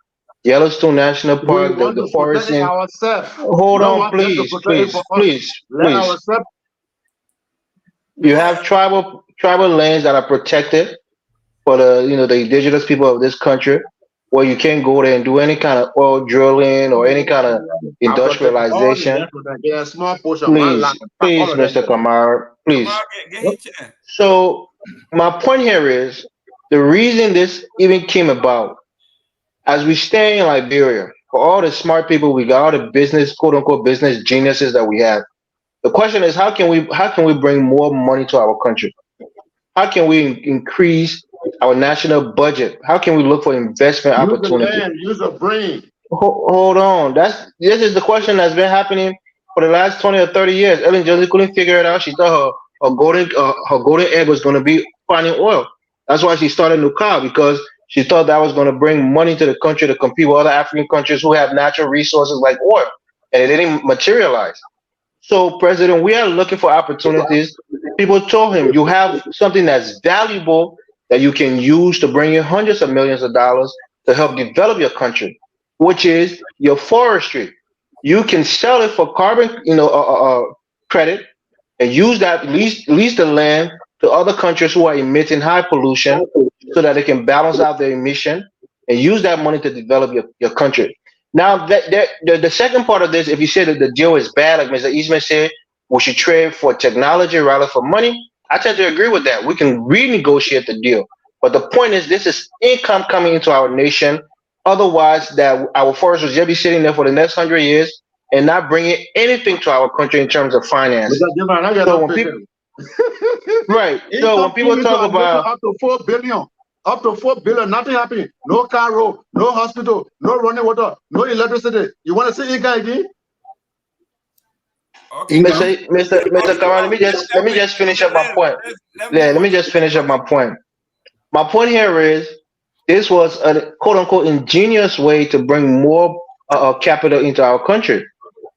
Yellowstone National
We
Park,
want
the
to
forest
protect it
in.
ourselves. We
Hold
don't
on,
want them to
please,
protect it
please,
for us.
please,
Let
please.
ourselves.
You have tribal lands that are protected for the indigenous people of this country, where you can't go there and do any kind of oil drilling or any kind of
I protect all the
industrialization.
land for that. Yeah, small portion, my
Please,
land, pack all
please,
of them.
Mr. Kamara,
Come on,
please.
get his chance.
So my point here is the reason this even came about, as we stay in Liberia, for all the smart people we got, all the business, quote unquote, business geniuses that we have. The question is how can we bring more money to our country? How can we increase our national budget? How can we look for investment
Use the
opportunity?
land, use the brain.
Hold on. This is the question that's been happening for the last 20 or 30 years. Ellen Johnson couldn't figure it out. She thought her golden egg was going to be finding oil. That's why she started Nuka, because she thought that was going to bring money to the country to compete with other African countries who have natural resources like oil, and it didn't materialize. So, President, we are looking for opportunities. People told him you have something that's valuable that you can use to bring in hundreds of millions of dollars to help develop your country, which is your forestry. You can sell it for carbon, credit, and use that lease the land to other countries who are emitting high pollution, so that they can balance out their emission and use that money to develop your country. Now, the second part of this, if you say that the deal is bad, like Mr. Eastman said, we should trade for technology rather for money. I tend to agree with that. We can renegotiate the deal. But the point is, this is income coming into our nation. Otherwise, that our forests will just be sitting there for the next 100 years and not bringing anything to our country in terms of finance.
Because you I get
So
no
when people,
patience.
right? So when
Income
people
coming to
talk
our nation
about
up to 4 billion. Up to 4 billion, nothing happening. No car road, no hospital, no running water, no electricity. You want to see income again?
Okay,
Mr.
Elvin.
Mr. Kamara, let me just finish up my point.
Let's
Yeah,
move
let
on
me
to
just
the
finish up my point. My point here is this was a quote unquote ingenious way to bring more capital into our country.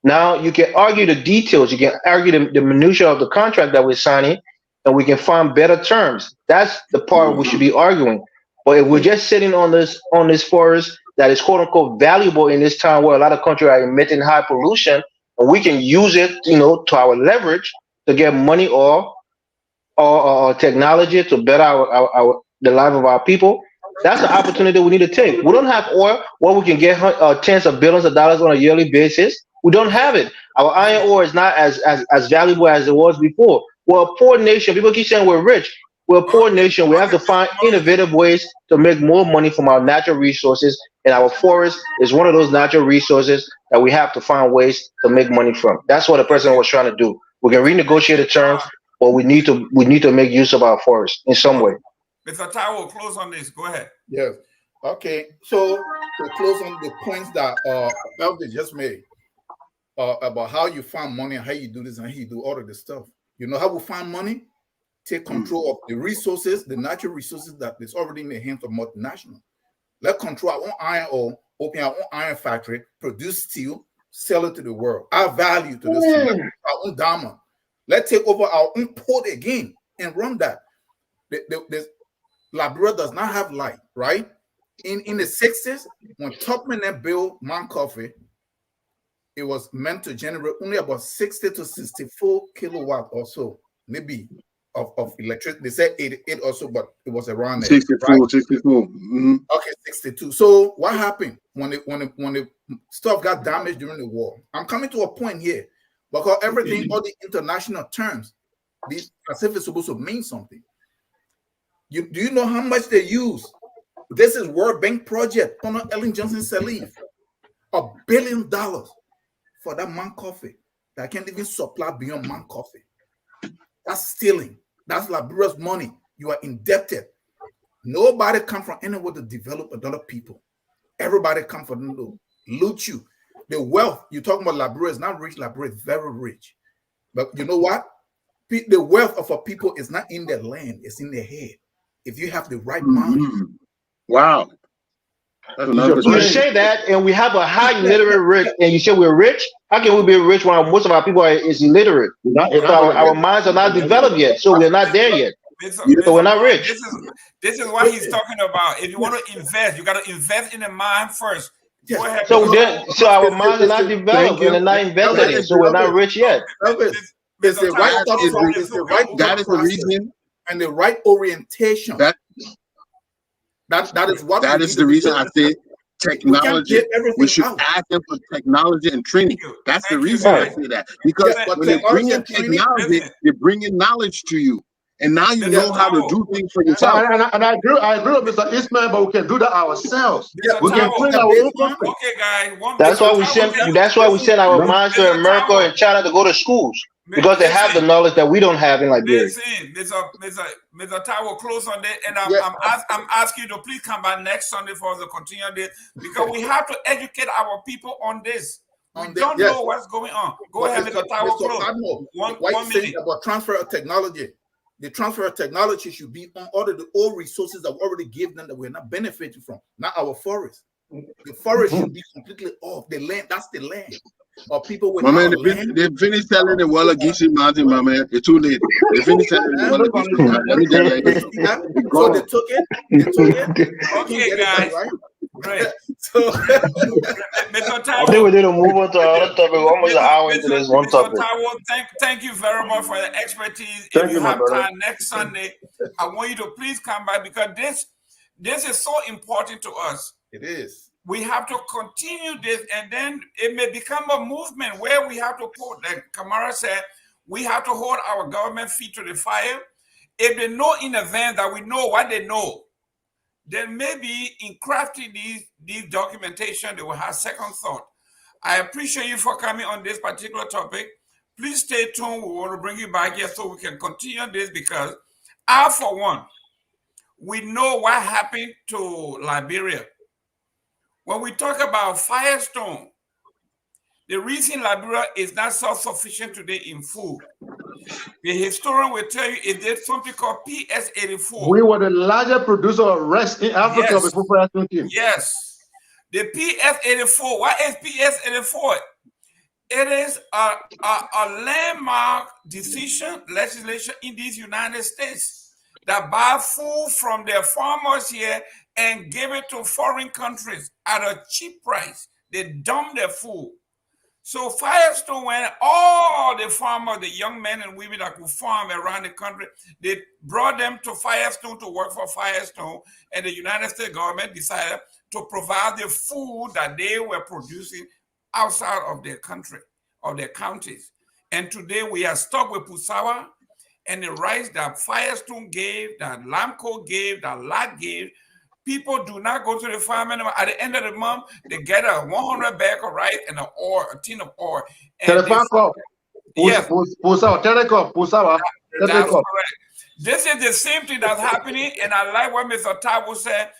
Now you can argue the details, you can argue the minutia of the contract that we're signing, and we can find better terms. That's the part we should be arguing. But if we're just sitting on this forest that is quote unquote valuable in this time where a lot of countries are emitting high pollution, and we can use it, to our leverage to get money or technology to better the life of our people. That's the opportunity we need to take. We don't have oil where we can get tens of billions of dollars on a yearly basis. We don't have it. Our iron ore is not as valuable as it was before. We're a poor nation. People keep saying we're rich. We're a poor nation. We have to find innovative ways to make more money from our natural resources, and our forest is one of those natural resources that we have to find ways to make money from. That's what the president was trying to do. We can renegotiate the terms, but we need to make use of our forest in some way.
Mr. Taiwo, close on this. Go ahead.
Yes. Okay. So to close on the points that Elder just made about how you find money and how you do this and how you do all of this stuff. You know how we find money? Take control of the resources, the natural resources that is already in the hands of multinational. Let control our own iron ore, open our own iron factory, produce steel, sell it to the world. Add value to this steel, our own diamond. Let's take over our own port again and run that. The Liberia does not have light, right? In the 60s, when Tubman and built Mount Coffee, it was meant to generate only about 60 to 64 kilowatt or so, maybe, of electricity. They said 88 also, but it was around there.
64,
right?
64. Mm-hmm.
Okay, 62. So what happened when the stuff got damaged during the war? I'm coming to a point here because everything, all the international terms, as if it's supposed to mean something. Do you know how much they use? This is World Bank project on Ellen Johnson Sirleaf. $1 billion for that Mount Coffee that can't even supply beyond Mount Coffee. That's stealing. That's Liberia's money. You are indebted. Nobody come from anywhere to develop another people. Everybody come from them to loot you. The wealth you're talking about, Liberia is not rich. Liberia is very rich, but you know what? The wealth of a people is not in their land; it's in their head. If you have the right mind.
Wow. That's another
You
perspective.
say that, and we have a high illiterate rich, and you say we're rich. How can we be rich when most of our people is illiterate? So our minds are not developed yet, so we're not there yet. So we're not rich.
This is what he's talking about. If you want to invest, you got to invest in the mind first.
Yes.
Go ahead.
So our minds are not developed and they're not invested in, so we're not rich yet.
It's the right
That is the reason.
and the right orientation. That is what
that is the reason I say technology. We should ask them for technology and training. That's the reason I say that. Because when they bring in technology, they bring in knowledge to you. And now you know how to do things for yourself.
And I agree with Mr. Eastman, but we can do that ourselves. We can train our own country.
Okay, guys.
That's why we send our minds to America and China to go to schools. Because they have the knowledge that we don't have in Liberia.
Listen, Mr. Taiwo, close on that, and I'm asking you to please come back next Sunday for us to continue this, because we have to educate our people on this. We don't know what's going on. Go ahead, Mr. Taiwo, close. One minute.
About transfer of technology. The transfer of technology should be on all of the old resources that we already give them that we're not benefiting from, not our forest. The forest should be completely off. The land, that's the land. Or people with
land. They finished selling the Wallagishi Mountain, my man. It's too late. They finished selling the Wallagishi Mountain. Let me tell you.
So they took it.
Okay, guys. Right.
So,
I think we need to move on to another topic. We're almost an hour into this one topic.
Thank you very much for the expertise.
Thank
if
you,
you have
brother.
time next Sunday, I want you to please come back, because this is so important to us.
it is.
We have to continue this, and then it may become a movement where we have to put, like Kamara said, we have to hold our government feet to the fire. If they know in advance that we know what they know, then maybe in crafting these documentation, they will have second thought. I appreciate you for coming on this particular topic. Please stay tuned. We want to bring you back here so we can continue this, because I, for one, we know what happened to Liberia. When we talk about Firestone, the reason Liberia is not self-sufficient today in food, the historian will tell you it did something called PS-84.
We were the largest producer of rice in Africa before Firestone came.
Yes. The PS-84, what is PS-84? It is a landmark legislation in these United States that buy food from their farmers here and give it to foreign countries at a cheap price. They dump their food. So Firestone, when all the farmers, the young men and women that could farm around the country, they brought them to Firestone to work for Firestone, and the United States government decided to provide the food that they were producing outside of their country, of their counties. And today we are stuck with Pusawa and the rice that Firestone gave, that Lamco gave, that LAC gave. People do not go to the farm anymore. At the end of the month, they get a 100 bag of rice and a tin of oil.
Yes.
That's correct. This is the same thing that's happening, and I like what Mr. Taiwo said.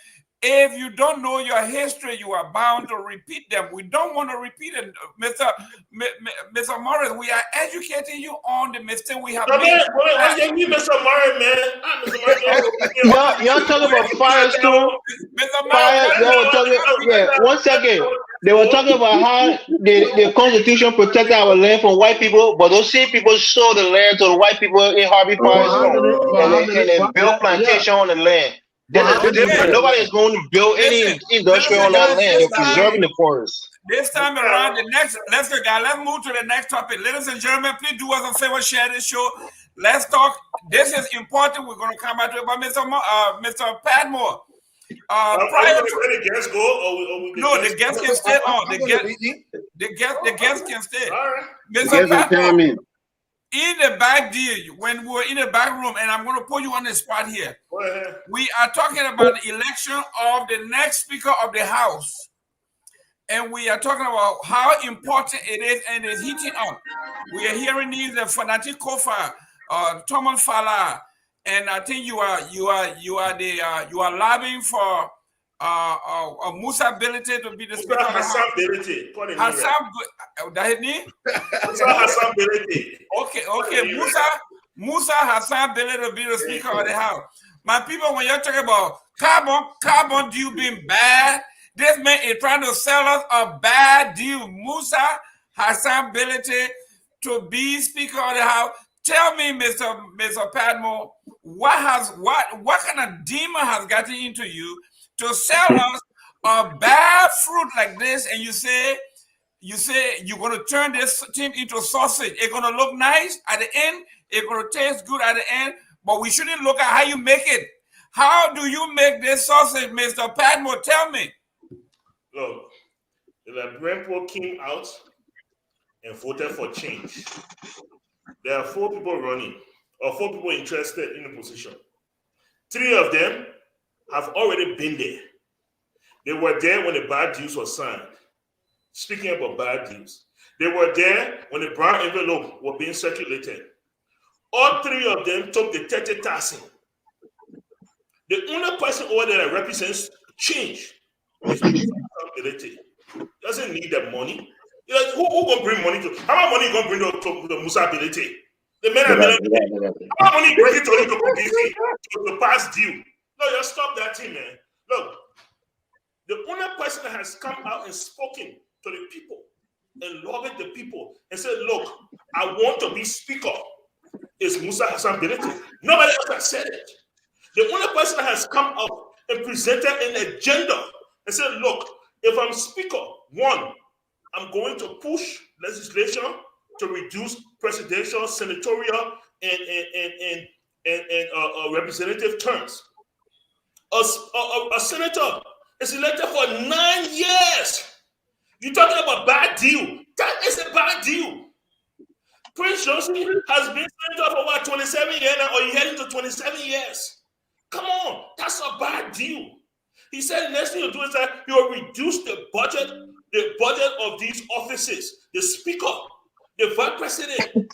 If you don't know your history, you are bound to repeat them. We don't want to repeat it, Mr. Morris. We are educating you on the mistake we have made.
Mr. Morris, man.
Y'all talking about Firestone? One second. They were talking about how the Constitution protected our land from white people, but those same people sold the land to the white people in Harvey Firestone, and they built plantation on the land. This is different. Nobody is going to build any industry on that land. They're preserving the forest.
This time around, let's move to the next topic. Ladies and gentlemen, please do us a favor, share this show. Let's talk. This is important. We're going to come back to it. But Mr. Padmore, prior to
the guests go,
no, the guests can stay on. The guests can stay.
All right.
Mr. Padmore, in the back deal, when we were in the back room, and I'm going to put you on the spot here.
Go ahead.
We are talking about the election of the next Speaker of the House. And we are talking about how important it is, and it's heating up. We are hearing these, Fanatic Kofa, Thomas Fala, and I think you are lobbying for Musa Ability to be the Speaker of the House.
Hassan Ability.
Okay. Musa Hassan Ability to be the Speaker of the House. My people, when you're talking about carbon deal being bad, this man is trying to sell us a bad deal. Musa Hassan Ability to be Speaker of the House. Tell me, Mr. Padmore, what kind of demon has gotten into you to sell us a bad fruit like this, and you say you're going to turn this thing into sausage. It's going to look nice at the end. It's going to taste good at the end, but we shouldn't look at how you make it. How do you make this sausage, Mr. Padmore? Tell me.
Look, the Liberian people came out and voted for change. There are 4 people running, or 4 people interested in the position. 3 of them have already been there. They were there when the bad deals were signed. Speaking about bad deals, they were there when the brown envelope were being circulated. All 3 of them took the 30,000. The only person over there that represents change is responsibility. Doesn't need the money. Who gonna bring money to? How much money you gonna bring to the Musa Ability? The men are men. How much money you bring to the past due? No, just stop that thing, man. Look, the only person that has come out and spoken to the people and lobbied the people and said, "Look, I want to be speaker," is Musa Hassan Ability. Nobody else has said it. The only person that has come out and presented an agenda and said, "Look, if I'm speaker, 1, I'm going to push legislation to reduce presidential, senatorial, and representative terms. A senator is elected for 9 years. You're talking about bad deal. That is a bad deal. Prince Johnson has been senator for what, 27 years now, or he heading to 27 years. Come on, that's a bad deal. He said the next thing you'll do is that you'll reduce the budget of these offices. The speaker, the vice president.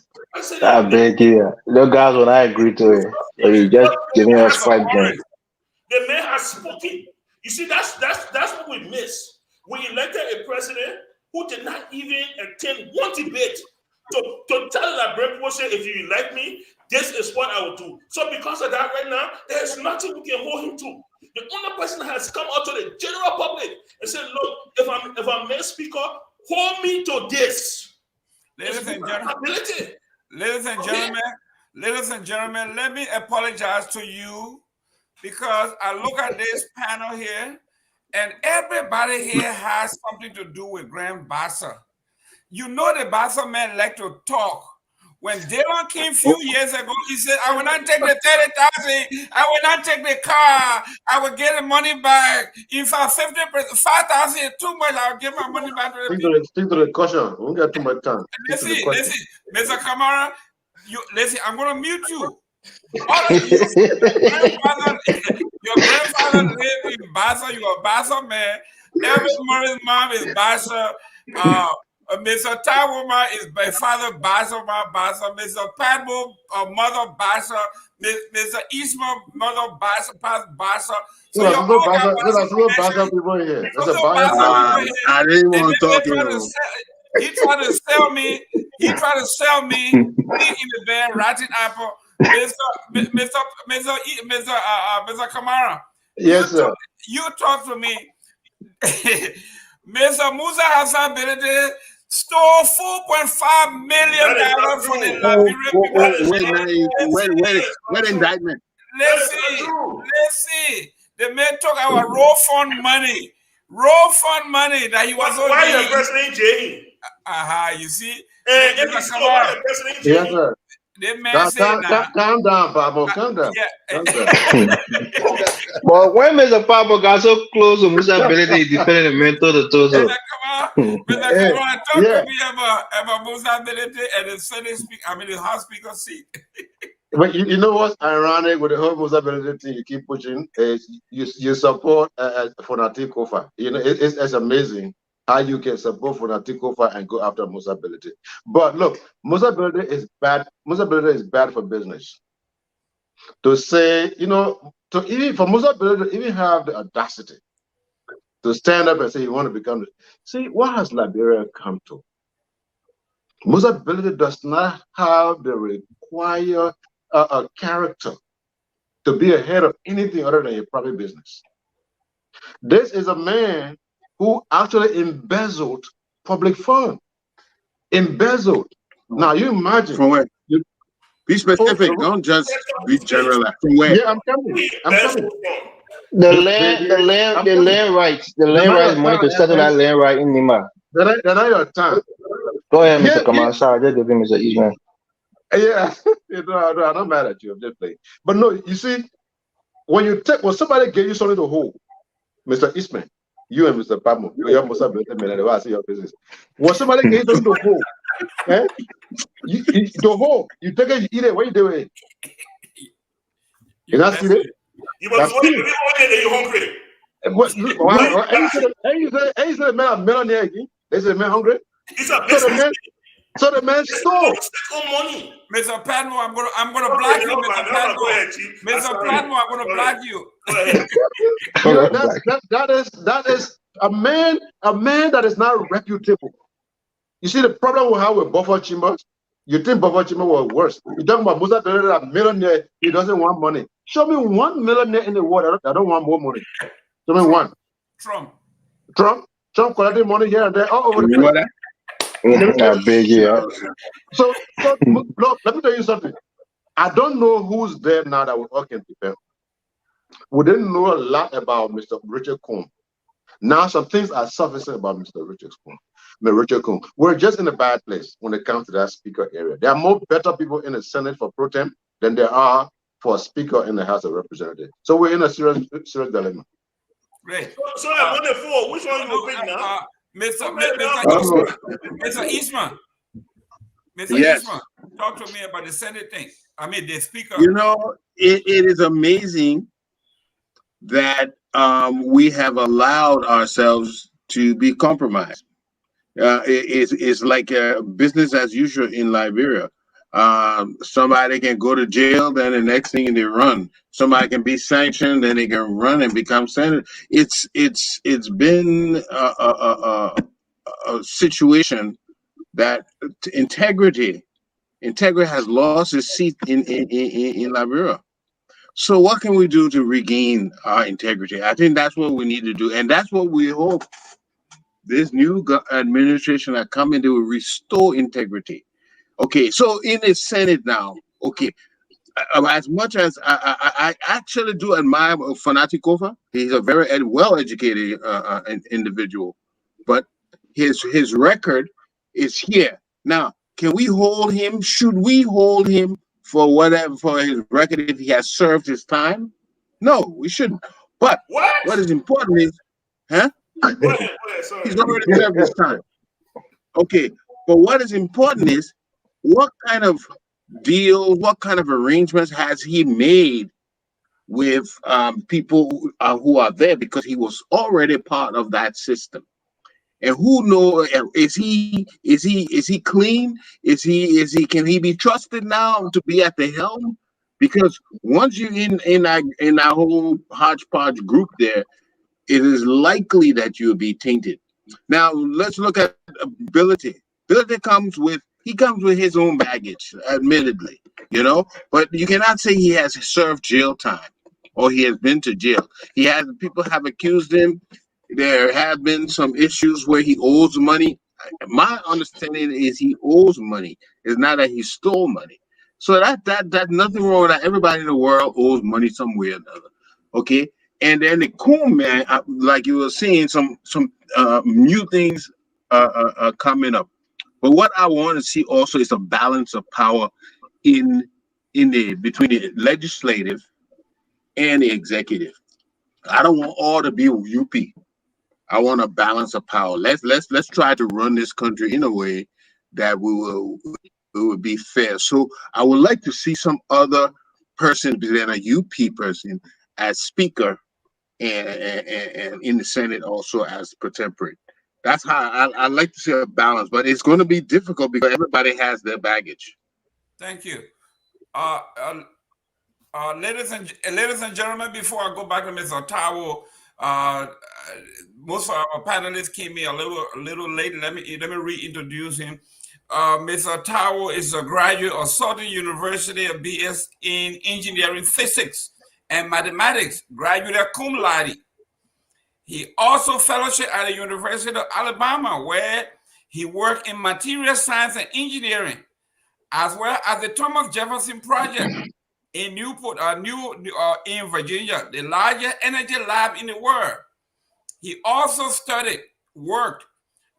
I beg you. Those guys when I agree to it. So you just giving us 5 games.
The man has spoken. You see, that's what we miss. We elected a president who did not even attend one debate to tell the Liberian people, say, if you elect me, this is what I will do. So because of that right now, there's nothing we can hold him to. The only person that has come out to the general public and said, look, if I'm mayor speaker, hold me to this.
Ladies and gentlemen, let me apologize to you because I look at this panel here and everybody here has something to do with Grand Bassa. You know the Bassa man like to talk. When Dylan came a few years ago, he said, I will not take the 30,000. I will not take the car. I will get the money back. If I 50%, 5,000 is too much, I'll give my money back to the people.
Stick to the caution. We won't get too much time.
Listen, Mr. Kamara, listen, I'm going to mute you. All of you, your grandfather lived in Bassa. You are a Bassa man. Every Murray's mom is Bassa. Mr. Tawoma is my father Bassa, Mr. Padmore, mother Bassa, Mr. Eastman, mother Bassa, past Bassa.
So there's no Bassa people here. There's a Bassa.
I didn't want to talk to him.
He tried to sell me. Me in the bed, rotten apple. Mr. Kamara.
Yes, sir.
You talk to me. Mr. Musa Hassan Ability stole $4.5 million from the Liberian.
What indictment?
Let's see. The man took our road fund money that he was
why the president jail?
You see?
Yes,
sir.
The man said
calm down, Pablo. Calm down.
Yeah.
But when Mr. Pablo got so close to Musa Ability, he defended the mentor to Tozo.
Mr. Kamara, talk to me about Musa Ability and the Senate speaker, the House Speaker seat.
But you know what's ironic with the whole Musa Ability thing you keep pushing is you support Fonati Kofa. You know, it's amazing how you can support Fonati Kofa and go after Musa Ability. But look, Musa Ability is bad. Musa Ability is bad for business. to say, to even for Musa Bello to even have the audacity to stand up and say you want to become. See, what has Liberia come to? Musa Bello does not have the required character to be a head of anything other than a private business. This is a man who actually embezzled public funds. Embezzled. Now you imagine.
From where? Be specific. Don't just be general. From where?
Yeah, I'm coming.
The land rights money to settle that land right in Nima.
That ain't your time.
Go ahead, Mr. Kamal. Sorry, just give him Mr. Eastman.
Yeah, I'm not mad at you. I'm just playing. But no, you see, when somebody gave you something to hold, Mr. Eastman, you and Mr. Pamo, you must have been I see your business. When somebody gave you something to hold, to hold, you take it, you eat it. What you do it? You're not stealing.
You must wait. You're hungry.
Ain't said man a millionaire again. They say man hungry.
It's a business.
So the man stole.
Money.
Mr. Padmo, I'm gonna block you, Mr. Padmo. Mr. Padmo, I'm gonna block you.
That is a man that is not reputable. You see the problem we have with Buffer Chambers? You think Buffer Chambers was worse. You're talking about Musa Bello, a millionaire, he doesn't want money. Show me one millionaire in the world that don't want more money. Show me one. Trump collecting money here and there all over the place. So look, let me tell you something. I don't know who's there now that we all can prepare. We didn't know a lot about Mr. Richard Combs. Now some things are surfacing about Mr. Richard Combs. We're just in a bad place when it comes to that speaker area. There are more better people in the Senate for Pro-Tem than there are for a speaker in the House of Representatives. So we're in a serious dilemma.
Great.
So I'm on the floor. Which one you will pick now?
Mr. Eastman.
Yes.
Eastman, talk to me about the Senate thing. I mean, the speaker.
It is amazing that we have allowed ourselves to be compromised. It's like business as usual in Liberia. Somebody can go to jail, then the next thing they run. Somebody can be sanctioned, then they can run and become senator. It's been a situation that integrity has lost its seat in Liberia. So what can we do to regain our integrity? I think that's what we need to do, and that's what we hope this new administration that come in, they will restore integrity. Okay, so in the Senate now, okay, as much as I actually do admire Fanatikova, he's a very well-educated individual, but his record is here. Now, can we hold him? Should we hold him for his record if he has served his time? No, we shouldn't. But what is important is, he's already served his time. Okay, but what is important is what kind of deals, what kind of arrangements has he made with people who are there, because he was already part of that system. And who knows, is he clean? Can he be trusted now to be at the helm? Because once you're in that whole hodgepodge group there, it is likely that you'll be tainted. Now let's look at ability. Ability comes with his own baggage, admittedly, but you cannot say he has served jail time or he has been to jail. People have accused him. There have been some issues where he owes money. My understanding is he owes money. It's not that he stole money. So that's nothing wrong with that. Everybody in the world owes money somewhere or another. Okay. And then the cool man, like you were saying, some new things are coming up. But what I want to see also is a balance of power between the legislative and the executive. I don't want all to be UP. I want a balance of power. Let's try to run this country in a way that we will be fair. So I would like to see some other person than a UP person as speaker and in the Senate also as Pro-Tempore. That's how I like to see a balance, but it's going to be difficult because everybody has their baggage.
Thank you. Ladies and gentlemen, before I go back to Mr. Tawo, most of our panelists came in a little late. Let me reintroduce him. Mr. Tawo is a graduate of Southern University, a BS in Engineering Physics and Mathematics, graduate cum laude. He also fellowship at the University of Alabama, where he worked in material science and engineering, as well as the Thomas Jefferson Project in Newport, in Virginia, the largest energy lab in the world. He also worked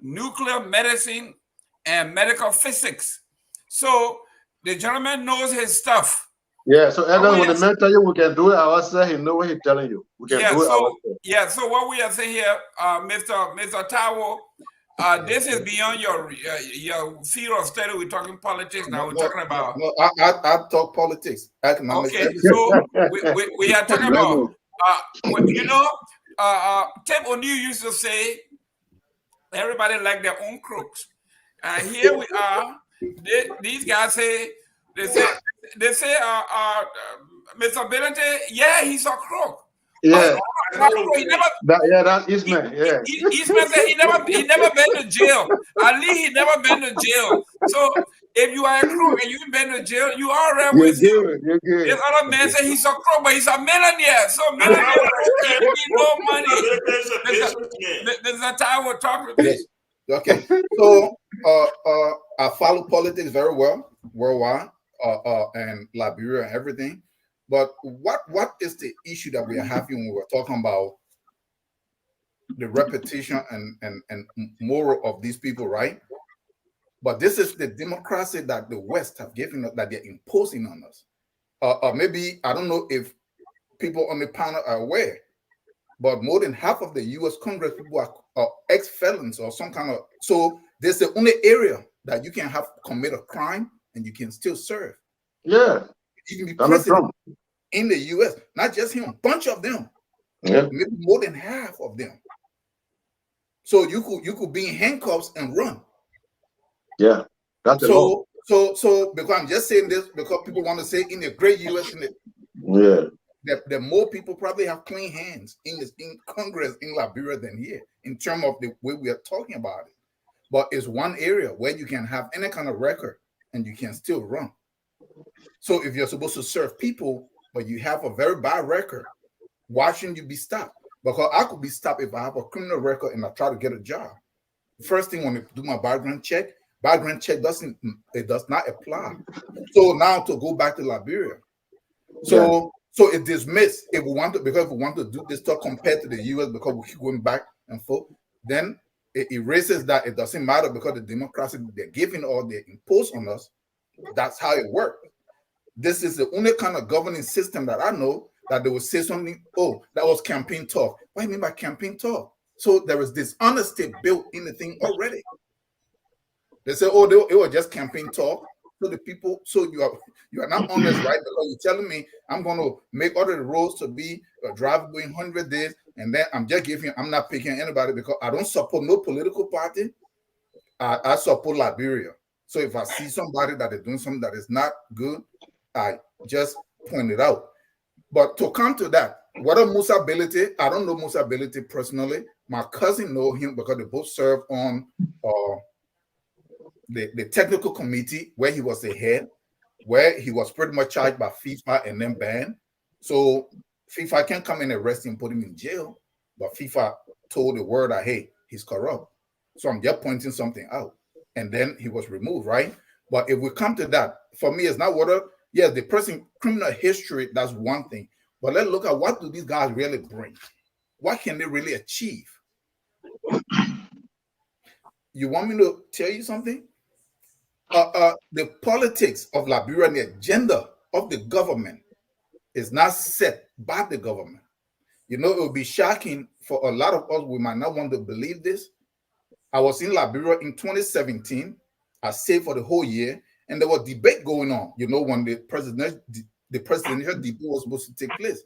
nuclear medicine and medical physics. So the gentleman knows his stuff.
Yeah, so when the man tell you we can do it ourselves, he know what he's telling you. We can do it ourselves.
Yeah, so what we are saying here, Mr. Tawo, this is beyond your field of study. We're talking politics now. We're talking about.
No, I talk politics, economics.
Okay, so we are talking about. Tim O'Neill used to say, "Everybody like their own crooks." Here we are. These guys say Mr. Billington, yeah, he's a crook.
Yeah,
that's
Eastman. Yeah,
Eastman said he never been to jail. At least he never been to jail. So if you are a crook and you've been to jail, you are around with him. This other man said he's a crook, but he's a millionaire. So millionaire need no money. Mr. Tawo, talk to me.
Okay, so I follow politics very well worldwide, and Liberia and everything. But what is the issue that we are having when we're talking about the repetition and moral of these people, right? But this is the democracy that the West have given us, that they're imposing on us. Maybe, I don't know if people on the panel are aware, but more than half of the U.S. Congress people are ex-felons or some kind of, so there's the only area that you can have commit a crime and you can still serve.
Yeah.
You can be president in the U.S., not just him, a bunch of them.
Yeah.
Maybe more than half of them. So you could be in handcuffs and run.
Yeah, that's
so because I'm just saying this because people want to say in the great U.S. That more people probably have clean hands in Congress in Liberia than here in terms of the way we are talking about it. But it's one area where you can have any kind of record and you can still run. So if you're supposed to serve people, but you have a very bad record, why shouldn't you be stopped? Because I could be stopped if I have a criminal record and I try to get a job. First thing when I do my background check does not apply. So now to go back to Liberia. So it dismissed if we want to do this stuff compared to the US because we keep going back and forth, then it erases that it doesn't matter because the democracy they're giving or they impose on us, that's how it works. This is the only kind of governing system that I know that they will say something, oh, that was campaign talk. What do you mean by campaign talk? So there is dishonesty built in the thing already. They say, oh, it was just campaign talk. So the people, so you are not honest, right? Because you're telling me I'm going to make all the roads to be drivable in 100 days, and then I'm not picking anybody because I don't support no political party. I support Liberia. So if I see somebody that is doing something that is not good, I just point it out. But to come to that, what a Musa Ability, I don't know Musa Ability personally. My cousin know him because they both serve on the technical committee where he was the head, where he was pretty much charged by FIFA and then banned. So FIFA can't come and arrest him, put him in jail, but FIFA told the world that, hey, he's corrupt. So I'm just pointing something out. And then he was removed, right? But if we come to that, for me, it's not the person criminal history, that's one thing. But let's look at what do these guys really bring? What can they really achieve? You want me to tell you something? The politics of Liberia and the agenda of the government is not set by the government. You know, it would be shocking for a lot of us. We might not want to believe this. I was in Liberia in 2017. I stayed for the whole year, and there was debate going on. You know, when the presidential debate was supposed to take place,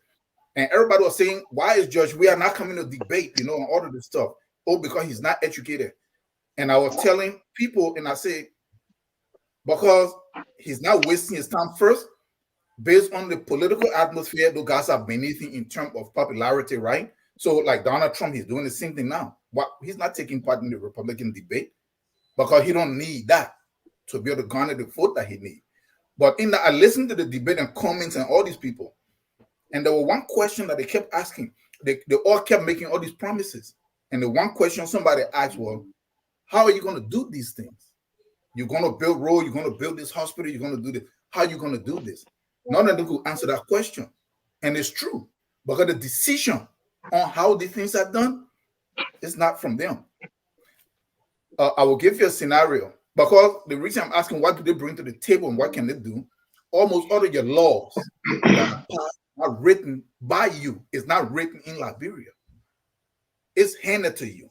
and everybody was saying, "Why is Judge Weah not coming to debate?" You know, and all of this stuff. Oh, because he's not educated. And I was telling people, and I say, because he's not wasting his time. First, based on the political atmosphere, those guys are beneath in terms of popularity, right? So, like Donald Trump, he's doing the same thing now. What he's not taking part in the Republican debate because he don't need that to be able to garner the vote that he needs. But in that, I listened to the debate and comments and all these people, and there was one question that they kept asking. They all kept making all these promises, and the one question somebody asked was, "How are you going to do these things? You're going to build road. You're going to build this hospital. You're going to do this. How are you going to do this?" None of them could answer that question, and it's true because the decision on how these things are done is not from them. I will give you a scenario because the reason I'm asking what do they bring to the table and what can they do, almost all of your laws that are passed are written by you. It's not written in Liberia. It's handed to you.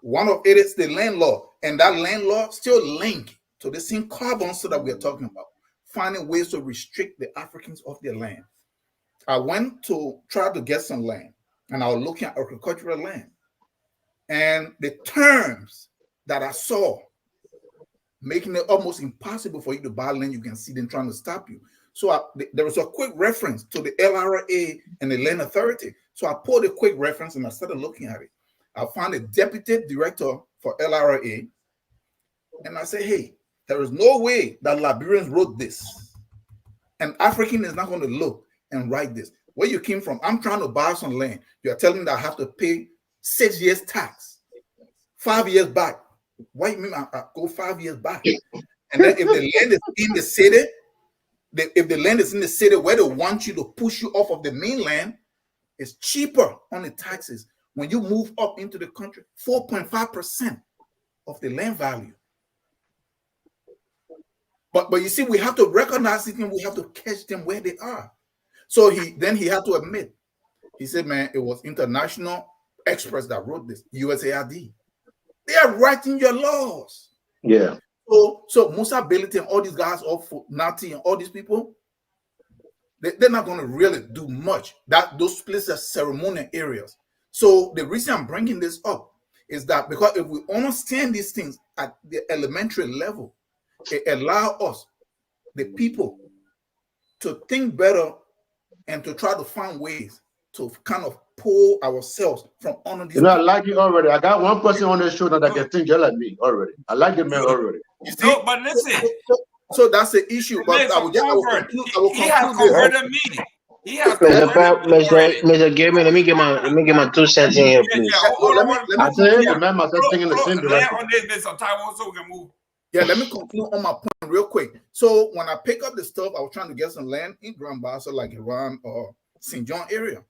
One of it is the land law, and that land law still linked to the same carbon so that we're talking about, finding ways to restrict the Africans of their land. I went to try to get some land, and I was looking at agricultural land. And the terms that I saw making it almost impossible for you to buy land, you can see them trying to stop you. So there was a quick reference to the LRA and the Land Authority. So I pulled a quick reference and I started looking at it. I found a deputy director for LRA, and I said, hey, there is no way that Liberians wrote this. An African is not going to look and write this. Where you came from, I'm trying to buy some land. You're telling me that I have to pay 6 years tax, 5 years back. Why you mean I go 5 years back? And then if the land is in the city, if the land is in the city where they want you to push you off of the mainland, it's cheaper on the taxes. When you move up into the country, 4.5% of the land value. But you see, we have to recognize it and we have to catch them where they are. So he had to admit, he said, man, it was International Express that wrote this, USAID. They are writing your laws.
Yeah.
So Musa Belite and all these guys, all Nati and all these people, they're not going to really do much. Those places are ceremonial areas. So the reason I'm bringing this up is that because if we understand these things at the elementary level, it allows us, the people, to think better and to try to find ways to kind of pull ourselves from under these.
You know, I like you already. I got one person on the show that can think just like me already. I like the man already.
You see? No, but listen.
So that's the issue. But I will conclude.
He has converted me. He has
Mr. Gabriel, let me get my 2 cents in here, please.
I said the man myself thinking the same direction.
On this, Mr. Taiwo, so we can move.
Yeah, let me conclude on my point real quick. So when I pick up the stuff, I was trying to get some land in Grand Bassa, like around St. John area.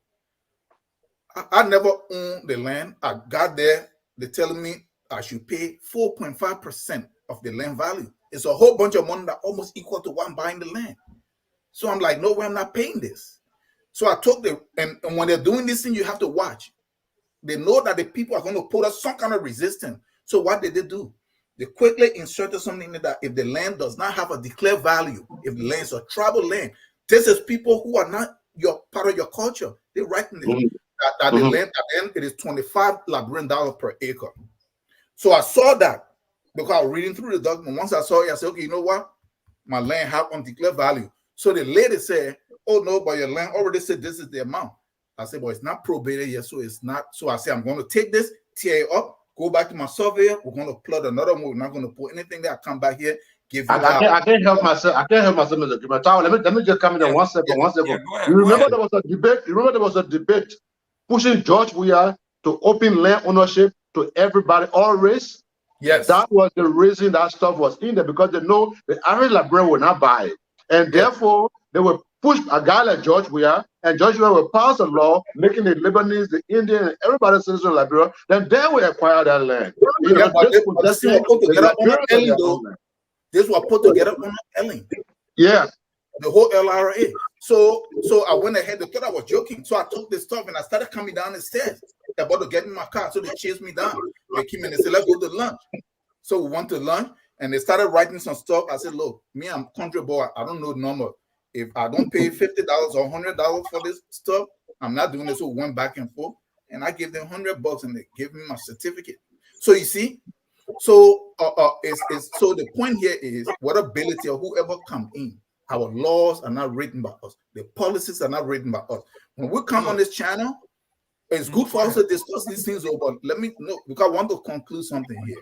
I never owned the land. I got there, they're telling me I should pay 4.5% of the land value. It's a whole bunch of money that almost equal to what I'm buying the land. So I'm like, no way, I'm not paying this. So I took and when they're doing this thing, you have to watch. They know that the people are going to put up some kind of resistance. So what did they do? They quickly inserted something that if the land does not have a declared value, if the land is a tribal land, this is people who are not part of your culture. They're writing that the land at the end, it is $25 Liberian per acre. So I saw that because I was reading through the document. Once I saw it, I said, okay, you know what? My land have undeclared value. So the lady said, oh no, but your land already said this is the amount. I said, well, it's not probated yet, so it's not. So I said, I'm going to take this, tear it up, go back to my surveyor. We're going to plot another one. We're not going to put anything there. I come back here, give you.
I can't help myself. I can't help myself, Mr. Kimatawa. Let me just come in there 1 second.
Yeah,
1 second.
Yeah,
you remember there was a debate? You remember there was a debate pushing George Weah to open land ownership to everybody, all race?
Yes.
That was the reason that stuff was in there, because they know the average Liberian will not buy it. And therefore, they will push a guy like George Weah, and George Weah will pass a law making the Lebanese, the Indian, and everybody citizen of Liberia. Then they will acquire that land.
This was put together on Ellen.
Yeah.
The whole LRA. So I went ahead. They thought I was joking. So I took this stuff and I started coming down the stairs. They're about to get in my car. So they chased me down. They came and they said, let's go to lunch. So we went to lunch and they started writing some stuff. I said, look, me, I'm country boy. I don't know the number. If I don't pay $50 or $100 for this stuff, I'm not doing this. So we went back and forth. And I gave them $100 and they gave me my certificate. So you see, so so the point here is what ability or whoever come in Our laws are not written by us. The policies are not written by us. When we come on this channel, it's good for us to discuss these things over. Let me know, because I want to conclude something here.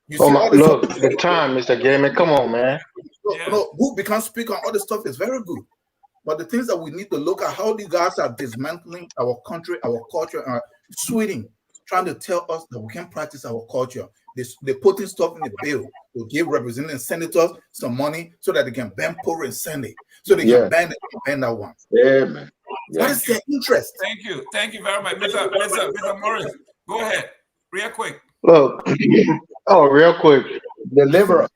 You see, all this
look, the time, Mr. Gamer, come on, man.
no, who becomes speaker on all this stuff is very good. But the things that we need to look at, how these guys are dismantling our country, our culture, and Sweden, trying to tell us that we can practice our culture. They're putting stuff in the bill to give representing senators some money so that they can ban Poro and Sunday, so they can ban that one.
Yeah, man.
What is their interest?
Thank you very much, Mr. Morris. Go ahead, real quick.
Look, real quick.
Deliver.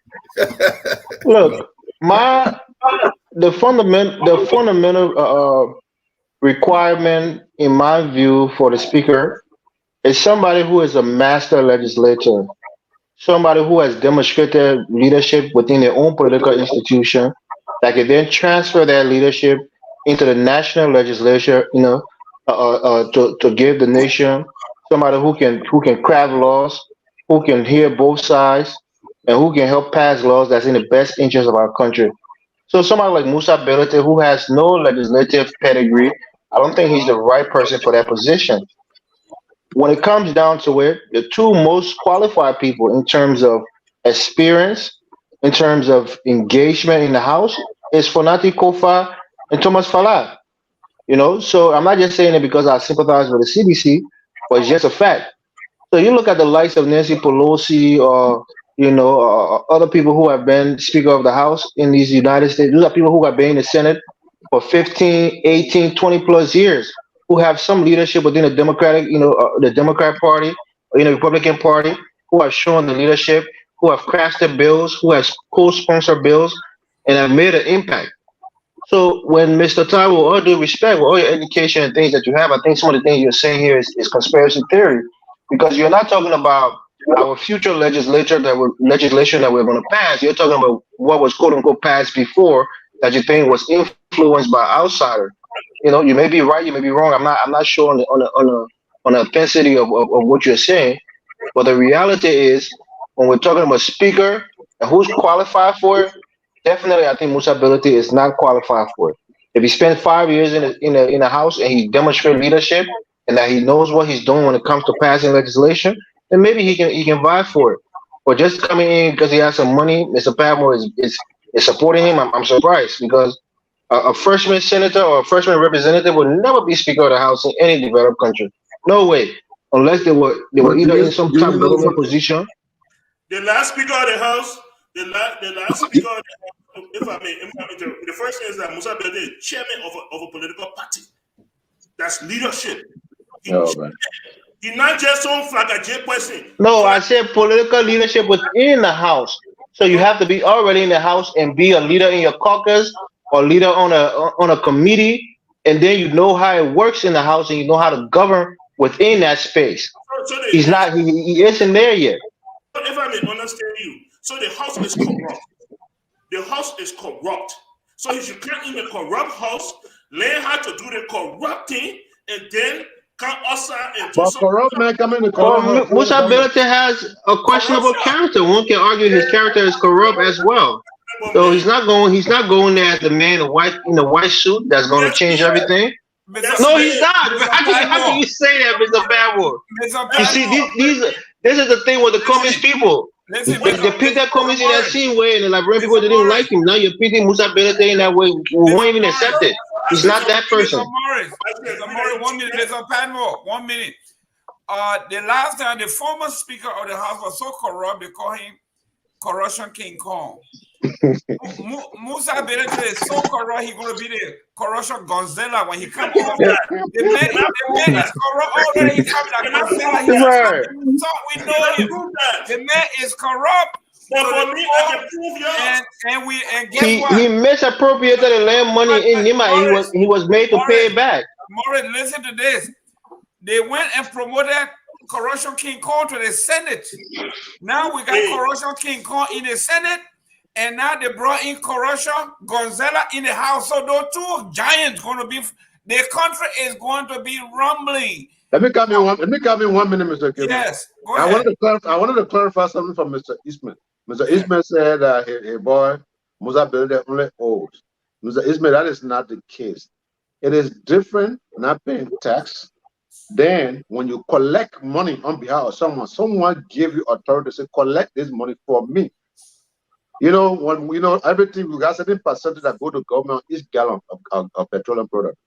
Look, the fundamental requirement, in my view, for the speaker is somebody who is a master legislator, somebody who has demonstrated leadership within their own political institution, that can then transfer that leadership into the national legislature, to give the nation somebody who can craft laws, who can hear both sides, and who can help pass laws that's in the best interest of our country. So somebody like Musa Belete, who has no legislative pedigree, I don't think he's the right person for that position. When it comes down to it, the two most qualified people in terms of experience, in terms of engagement in the House, is Fonati Kofa and Thomas Falah. So I'm not just saying it because I sympathize with the CBC, but it's just a fact. So you look at the likes of Nancy Pelosi or other people who have been Speaker of the House in these United States. These are people who have been in the Senate for 15, 18, 20 plus years, who have some leadership within the Democratic, the Democrat Party, or the Republican Party, who have shown the leadership, who have crafted bills, who have co-sponsored bills, and have made an impact. So when Mr. Taiwo, all due respect, with all your education and things that you have, I think some of the things you're saying here is conspiracy theory, because you're not talking about our future legislation that we're going to pass. You're talking about what was quote unquote passed before that you think was influenced by outsider. You may be right, you may be wrong. I'm not sure on the authenticity of what you're saying, but the reality is when we're talking about speaker and who's qualified for it, definitely I think Musa Belete is not qualified for it. If he spent 5 years in the House and he demonstrates leadership and that he knows what he's doing when it comes to passing legislation, then maybe he can vie for it. But just coming in because he has some money, Mr. Padmore is supporting him. I'm surprised, because a freshman senator or a freshman representative would never be Speaker of the House in any developed country. No way, unless they were either in some type of government position.
The last Speaker of the House, the last Speaker of the House, if I may, the first thing is that Musa Belete is chairman of a political party. That's leadership. He's not just some flag person.
No, I said political leadership within the House. So you have to be already in the House and be a leader in your caucus or leader on a committee, and then you know how it works in the House and you know how to govern within that space. He's not. He isn't there yet.
If I may understand you, so the House is corrupt. The House is corrupt. So he should come in the corrupt House, learn how to do the corrupt thing, and then come outside and do something.
Corrupt man coming to corrupt.
Musa Belete has a questionable character. One can argue his character is corrupt as well. So he's not going there as the man in the white suit that's going to change everything. No, he's not. How can you say that, Mr. Badwood? You see, this is the thing with the communist people. They pick that communist in that same way, and the Liberian people didn't like him. Now you're picking Musa Belete in that way. We won't even accept it. He's not that person.
Mr. Morris, 1 minute. Mr. Padmore, 1 minute. The last time the former Speaker of the House was so corrupt, they call him Corruption King Kong. Musa Belete is so corrupt, he's going to be the corruption Gonzala when he comes over. The man is corrupt already. He's coming like Gonzala. So we know him. The man is corrupt.
He misappropriated the land money in Nima. He was made to pay it back.
Morris, listen to this. They went and promoted Corruption King Kong to the Senate. Now we got Corruption King Kong in the Senate, and now they brought in Corruption Gonzala in the House. So those two giants going to be. The country is going to be rumbling.
Let me come in 1 minute, Mr. Kim.
Yes, go ahead.
I wanted to clarify something from Mr. Eastman. Mr. Eastman said his boy Musa Belete only owes. Mr. Ismail, that is not the case. It is different not paying tax. Then when you collect money on behalf of someone gave you authority to say, collect this money for me. You know, when we know everything, we got certain percentage that go to government each gallon of petroleum product.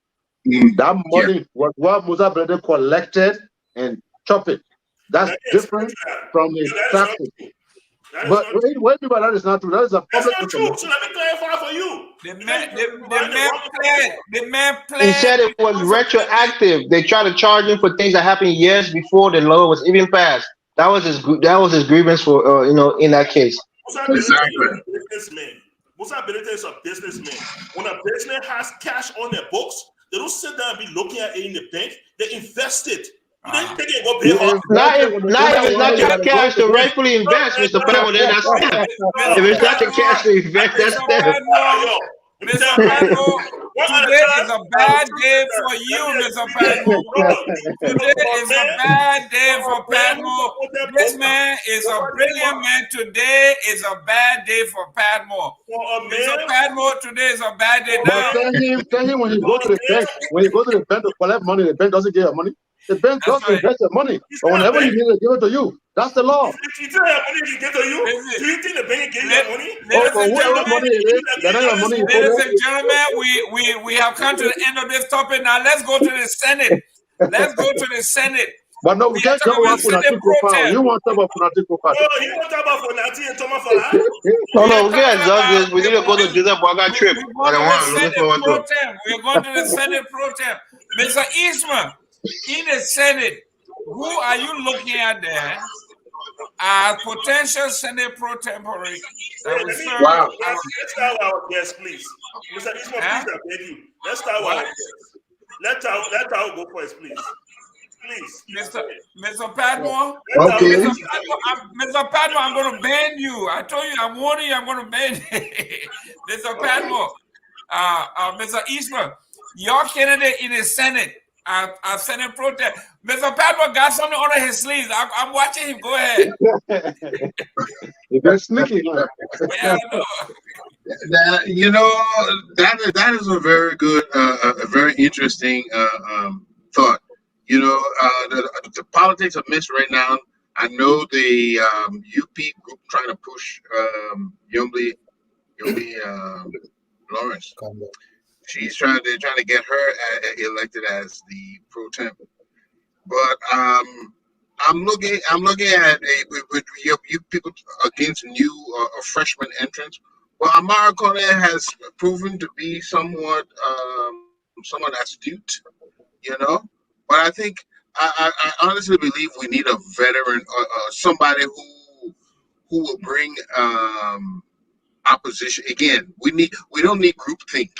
That money was what Musa Brother collected and chop it. That's different from the taxes. But wait, that is not true. That is a public information.
So let me clarify for you.
The man played.
He said it was retroactive. They tried to charge him for things that happened years before the law was even passed. That was his grievance for in that case.
Musa Benete is a businessman. When a business has cash on their books, they don't sit down and be looking at it in the bank. They invest it. Not if
it's not your cash to rightfully invest, Mr. Pedro. That's theft. If it's not your cash to invest, that's theft.
Mr. Pedro, today is a bad day for you, Mr. Pedro. Today is a bad day for Padmore. This man is a brilliant man. Today is a bad day for Padmore. Mr. Padmore, today is a bad day.
But tell him when you go to the bank to collect money, the bank doesn't give you money. The bank does invest your money, but whenever you need to give it to you, that's the law.
If you don't have money to give to you, do you think the bank give you money?
Ladies and gentlemen, we have come to the end of this topic. Now let's go to the Senate. Let's go to the Senate.
But no, we can't talk about Funati Profile. You want to talk about Funati Profile?
No, you want to talk about Funati and Thomas Fala?
No, we can't judge this. We need to go to Joseph Boakai trip.
We're going to the Senate Pro-Temp. Mr. Eastman, in the Senate, who are you looking at there as potential Senate Pro-Tempore?
Wow. Let's start with our guest, please. Mr. Eastman, please, I beg you. Let's start with our guest. Let our go first, please. Please.
Mr. Padmore?
Okay.
Mr. Padmore, I'm going to ban you. I told you, I'm warning you, I'm going to ban you. Mr. Padmore, Mr. Eastman, your candidate in the Senate, Senate Pro-Temp. Mr. Padmore got something under his sleeves. I'm watching him. Go ahead.
You're very sneaky.
Yeah, I know.
That is a very good, a very interesting thought. The politics of missed right now. I know the UP group trying to push Yumbi Lawrence. They're trying to get her elected as the pro temp. But I'm looking at you people against new freshman entrants. Well, Amara Kone has proven to be somewhat astute, But I think I honestly believe we need a veteran or somebody who will bring opposition. Again, we don't need groupthink.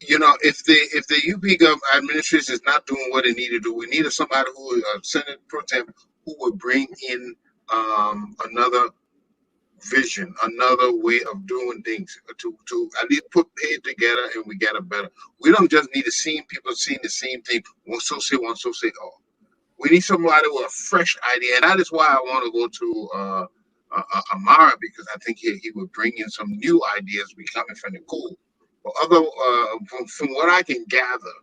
If the UP administration is not doing what it needs to do, we need somebody who Senate Pro Temp who would bring in another vision, another way of doing things to at least put it together and we get a better. We don't just need to see people seeing the same thing. One so say all. We need somebody with a fresh idea, and that is why I want to go to Amara, because I think he would bring in some new ideas coming from the cool. But from what I can gather,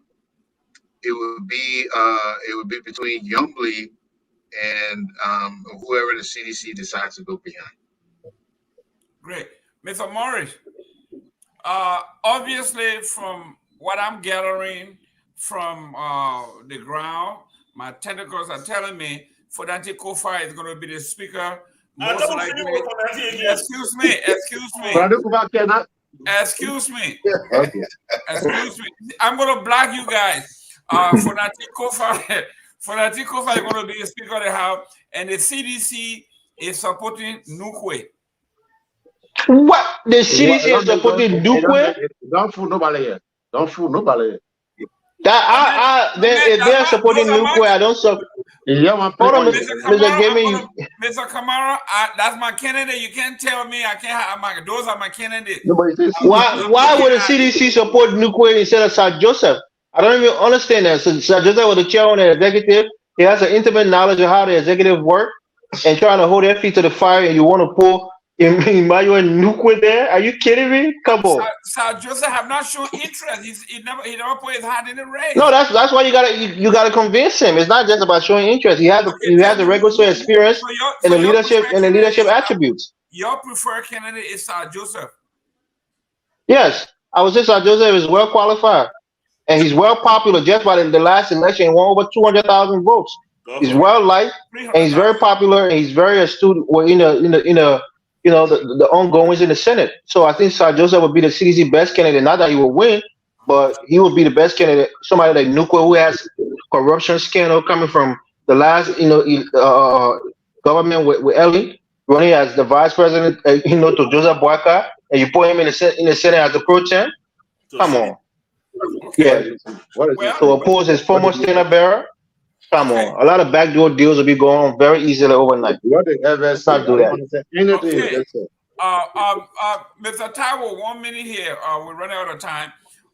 it would be between Yumbly and whoever the CDC decides to go behind.
Great. Mr. Morris, obviously from what I'm gathering from the ground, my tentacles are telling me Funati Kofa is going to be the speaker. Most likely. Excuse me. I'm going to block you guys. Funati Kofa is going to be the speaker of the House, and the CDC is supporting Nukwe.
What? The CDC is supporting Nukwe?
Don't fool nobody here.
If they're supporting Nukwe, I don't support. Hold on,
Mr. Kamara, that's my candidate. You can't tell me I can't have those are my candidates.
Why would the CDC support Nukwe instead of Sir Joseph? I don't even understand that. So Sir Joseph was the chair on the executive. He has an intimate knowledge of how the executive work and trying to hold their feet to the fire, and you want to pull Emmanuel Nukwe there? Are you kidding me? Come on.
Sir Joseph have not shown interest. He never put his hand in the race.
No, that's why you gotta convince him. It's not just about showing interest. He has the regulatory experience and the leadership attributes.
Your preferred candidate is Sir Joseph.
Yes, I would say Sir Joseph is well qualified. And he's well popular. Just by the last election, he won over 200,000 votes. He's well liked, and he's very popular, and he's very astute. In the ongoings in the Senate. So I think Sir Joseph would be the CDC best candidate. Not that he will win, but he would be the best candidate. Somebody like Nukwe, who has corruption scandal coming from the last government with Ellie, running as the vice president, to Joseph Boakai, and you put him in the Senate as the pro-temp. Come on. Yeah. To oppose his former standard bearer. Come on. A lot of backdoor deals will be going on very easily overnight.
What the ever
not do that.
Mr. Taiwo, 1 minute here. We're running out of time.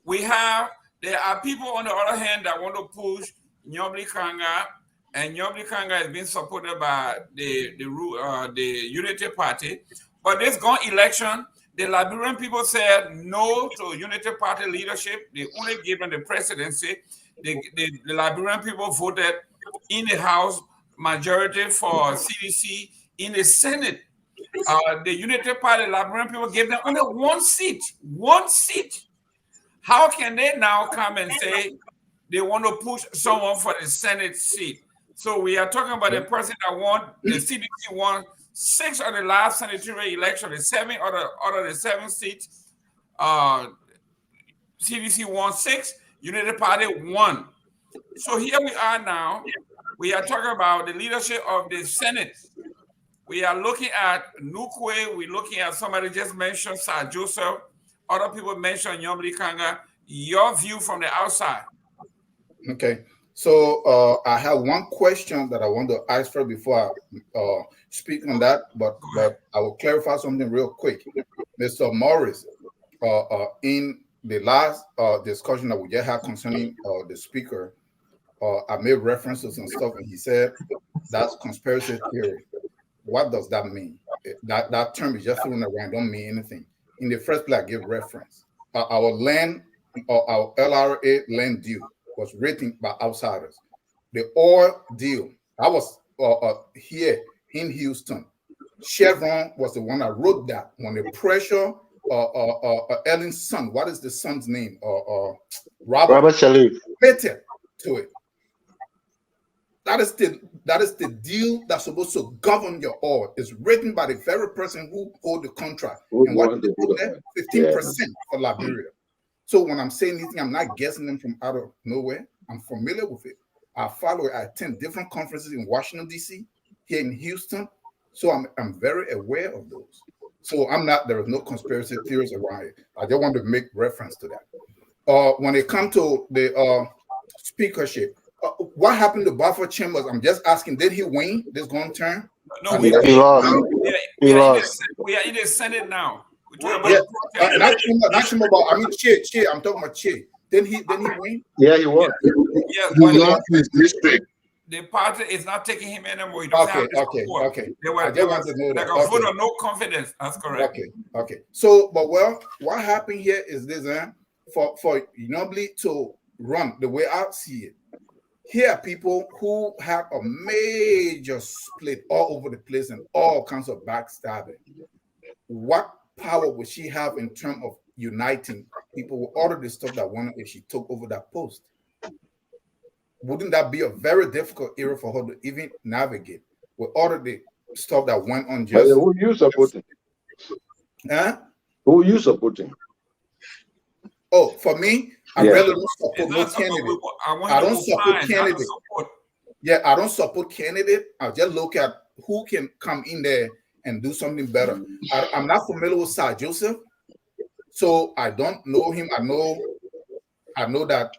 There are people on the other hand that want to push Nyobli Kanga, and Nyobli Kanga is being supported by the Unity Party. But this gone election, the Liberian people said no to Unity Party leadership. They only gave them the presidency. The Liberian people voted in the House majority for CDC. In the Senate, the Unity Party, Liberian people gave them only one seat. One seat. How can they now come and say they want to push someone for the Senate seat? So we are talking about the person that won, the CDC won 6 of the last senatorial election, the 7 out of the 7 seats. CDC won 6. Unity Party won. So here we are now. We are talking about the leadership of the Senate. We are looking at Nukwe. We're looking at somebody just mentioned Sir Joseph. Other people mentioned Nyobli Kanga. Your view from the outside.
Okay. So I have one question that I want to ask for before I speak on that, but I will clarify something real quick. Mr. Morris, in the last discussion that we just had concerning the speaker, I made references and stuff, and he said that's conspiracy theory. What does that mean? That term is just thrown around, don't mean anything. In the first place, I give reference. Our land, our LRA land deal was written by outsiders. The oil deal, I was here in Houston. Chevron was the one that wrote that. When the pressure, Ellen's son, what is the son's name? Robert
Salif.
Related to it. That is the deal that's supposed to govern your oil. It's written by the very person who hold the contract. And what they put there? 15% for Liberia. So when I'm saying anything, I'm not guessing them from out of nowhere. I'm familiar with it. I follow it. I attend different conferences in Washington, D.C., here in Houston. So I'm very aware of those. So there is no conspiracy theories around it. I just want to make reference to that. When it comes to the speakership, what happened to Buffer Chambers? I'm just asking, did he win this going term?
No,
he lost. He lost.
We are in the Senate now.
Not Chambers, Che. I'm talking about Che. Didn't he win?
Yeah, he won.
Yeah,
He lost his district.
The party is not taking him anymore. He doesn't have the support.
Okay.
They were like a vote of no confidence. That's correct.
Okay. So, but what happened here is this, for Nyobli to run the way I see it. Here are people who have a major split all over the place and all kinds of backstabbing. What power would she have in terms of uniting people with all of the stuff that went on if she took over that post? Wouldn't that be a very difficult area for her to even navigate with all of the stuff that went on? Just
who you supporting?
Huh?
Who you supporting?
Oh, for me, I really don't support no candidate. I don't support candidate. Yeah, I don't support candidate. I just look at who can come in there and do something better. I'm not familiar with Sir Joseph, so I don't know him. I know that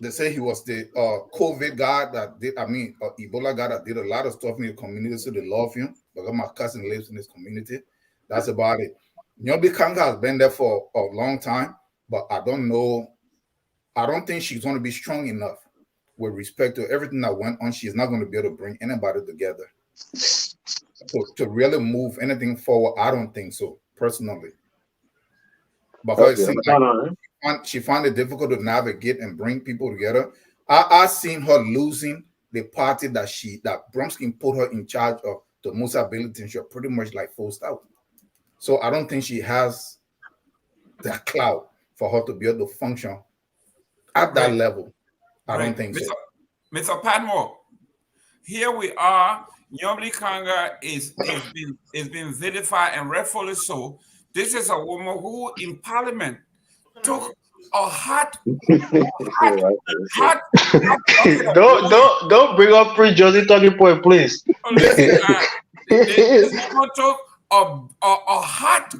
they say he was the COVID guy that did, Ebola guy that did a lot of stuff in the community, so they love him because my cousin lives in this community. That's about it. Nyobli Kanga has been there for a long time, but I don't know. I don't think she's going to be strong enough with respect to everything that went on. She's not going to be able to bring anybody together. to really move anything forward. I don't think so, personally. Because it seems like she found it difficult to navigate and bring people together. I seen her losing the party that Bromsky put her in charge of, the Musa ability, and she was pretty much like forced out. So I don't think she has the clout for her to be able to function at that level. I don't think so.
Mr. Padmore, here we are. Yomli Kanga is being vilified, and rightfully so. This is a woman who in parliament took a hot
Don't bring up pre-Josie talking point, please.
Listen, this woman took a hot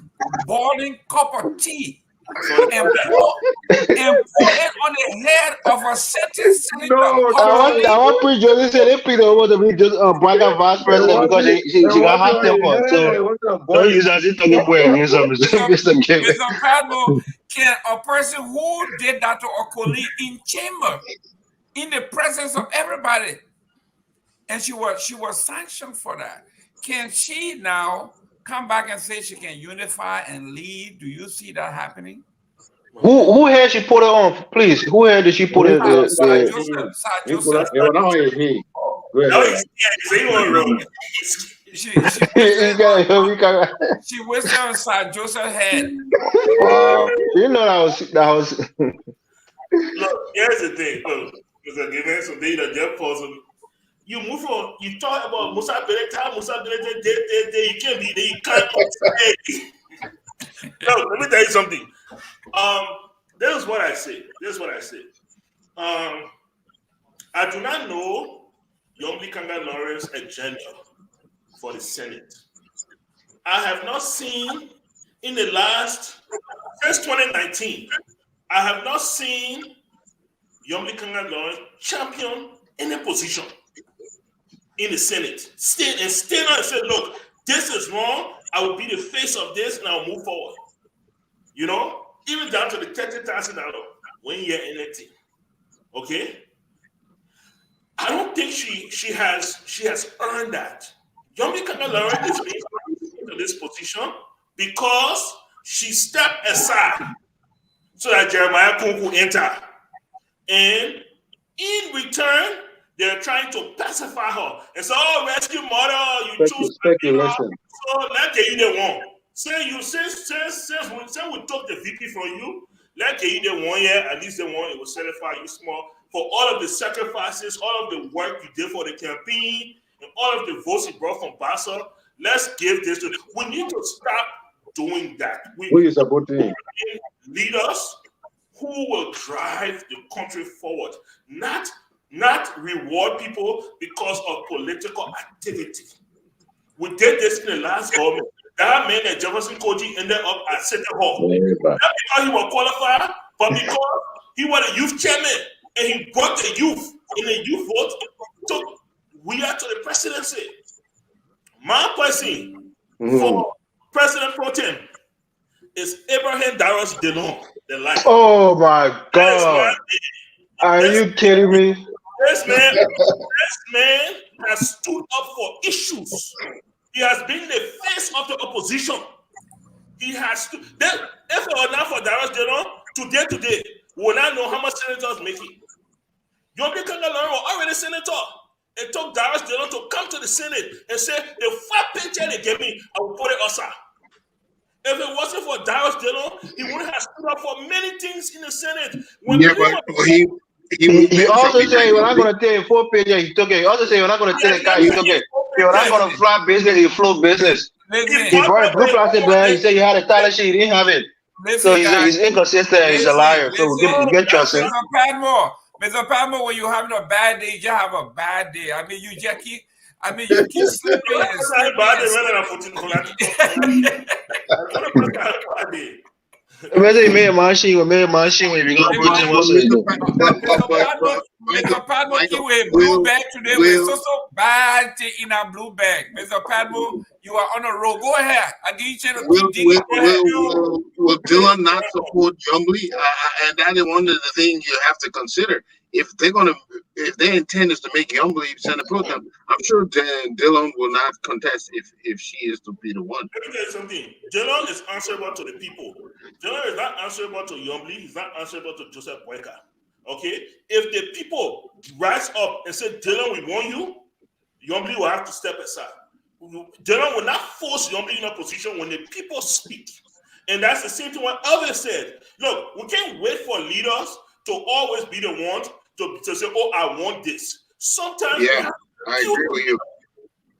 boiling cup of tea and pour it on the head of a certain senator.
I want pre-Josie say they picked over to be just Braga vice president because she got hot temper. So don't use as a talking point against
Mr. Padmo, can a person who did that to a colleague in chamber, in the presence of everybody, and she was sanctioned for that, can she now come back and say she can unify and lead? Do you see that happening?
Who had she put it on, please? Who had did she put it?
Joseph. She whispered on Joseph's head.
Wow. You know that was
Look, here's the thing. Look, because given some data, their puzzle. You move on. You talk about Musa Beleta, you can't be there. You can't. No, let me tell you something. This is what I say. I do not know Yomli Kanga Lawrence's agenda for the Senate. I have not seen in the since 2019, I have not seen Yomli Kanga Lawrence champion any position in the Senate. Stand and say, look, this is wrong. I will be the face of this and I'll move forward. You know, even down to the $30,000 when you're anything. Okay? I don't think she has earned that. Yomli Kanga Lawrence is being into this position because she stepped aside so that Jeremiah Kunku enter. And in return, they're trying to pacify her. And so, oh, rescue mother, you choose speculation. So let you the one. Say you since we took the VP from you, let you the 1 year, at least the one it will certify you small for all of the sacrifices, all of the work you did for the campaign, and all of the votes you brought from Bassa. Let's give this to. We need to stop doing that.
Who is supporting
leaders who will drive the country forward, not reward people because of political activity. We did this in the last government. That man that Jefferson Koijee ended up at City Hall. Not because he was qualified, but because he was a youth chairman and he brought the youth in the youth vote. So we are to the presidency. My person for President Pro-Tempore is Abraham Darius Delon, the life.
Oh my God. Are you kidding me?
This man has stood up for issues. He has been the face of the opposition. He has to. If it were not for Darius Delon, today, we will not know how much senators making. Yomli Kanga Lawrence was already senator. It took Darius Delon to come to the Senate and say, the 5 paycheck they gave me, I will put it aside. If it wasn't for Darius Delon, he wouldn't have stood up for many things in the Senate.
He also say, we're not going to tell you 4 pages, he took it. He also say, we're not going to tell the guy, he took it. We're not going to fly business, he flew business. He brought a blue plastic bag, he said he had a talent sheet, he didn't have it. So he's inconsistent, he's a liar. So get trusting.
Mr. Padmore, when you're having a bad day, you have a bad day. I mean, you keep slipping and slipping.
Imagine he made a machine when you go
Mr. Padmore, you wear blue bag today. We're so bad in a blue bag. Mr. Padmore, you are on a roll. Go ahead. I give you a chance to
will Dylan not support Yomli? And that is one of the things you have to consider. if their intent is to make Yombly Senate Pro Tem, I'm sure Dillon will not contest if she is to be the one.
Let me tell you something. Dillon is answerable to the people. Dillon is not answerable to Yombly. He's not answerable to Joseph Boakai. Okay? If the people rise up and say, Dillon, we want you, Yombly will have to step aside. Dillon will not force Yombly in a position when the people speak. And that's the same thing what Elvis said. Look, we can't wait for leaders to always be the ones to say, oh, I want this. Sometimes
I agree with you.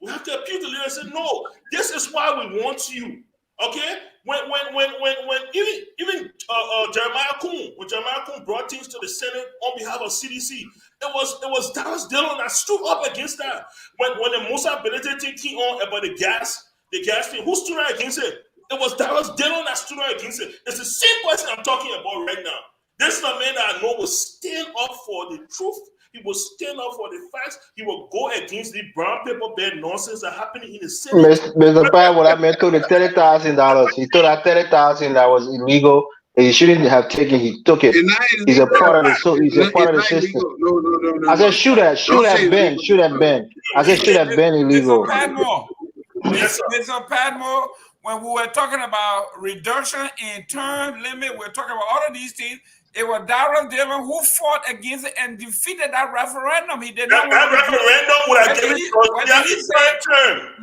We have to appeal to leaders and say, no, this is why we want you. Okay? When even Jeremiah Kuhn brought things to the Senate on behalf of CDC, it was Dallas Dillon that stood up against that. When the Musa Benete thing on about the gas thing, who stood out against it? It was Dallas Dillon that stood out against it. It's the same person I'm talking about right now. This is a man that I know will stand up for the truth. He will stand up for the facts. He will go against the brown paper bag nonsense that happening in the Senate.
Mr. Pat, what I meant to the $30,000. He told that $30,000 that was illegal. And he shouldn't have taken. He took it. He's a part of the. He's a part of the system.
No.
I said, should have been. I said, should have been illegal.
Mr. Padmore, when we were talking about reduction in term limit, we're talking about all of these things. It was Darrell Dillon who fought against it and defeated that referendum. He did not
that referendum would have given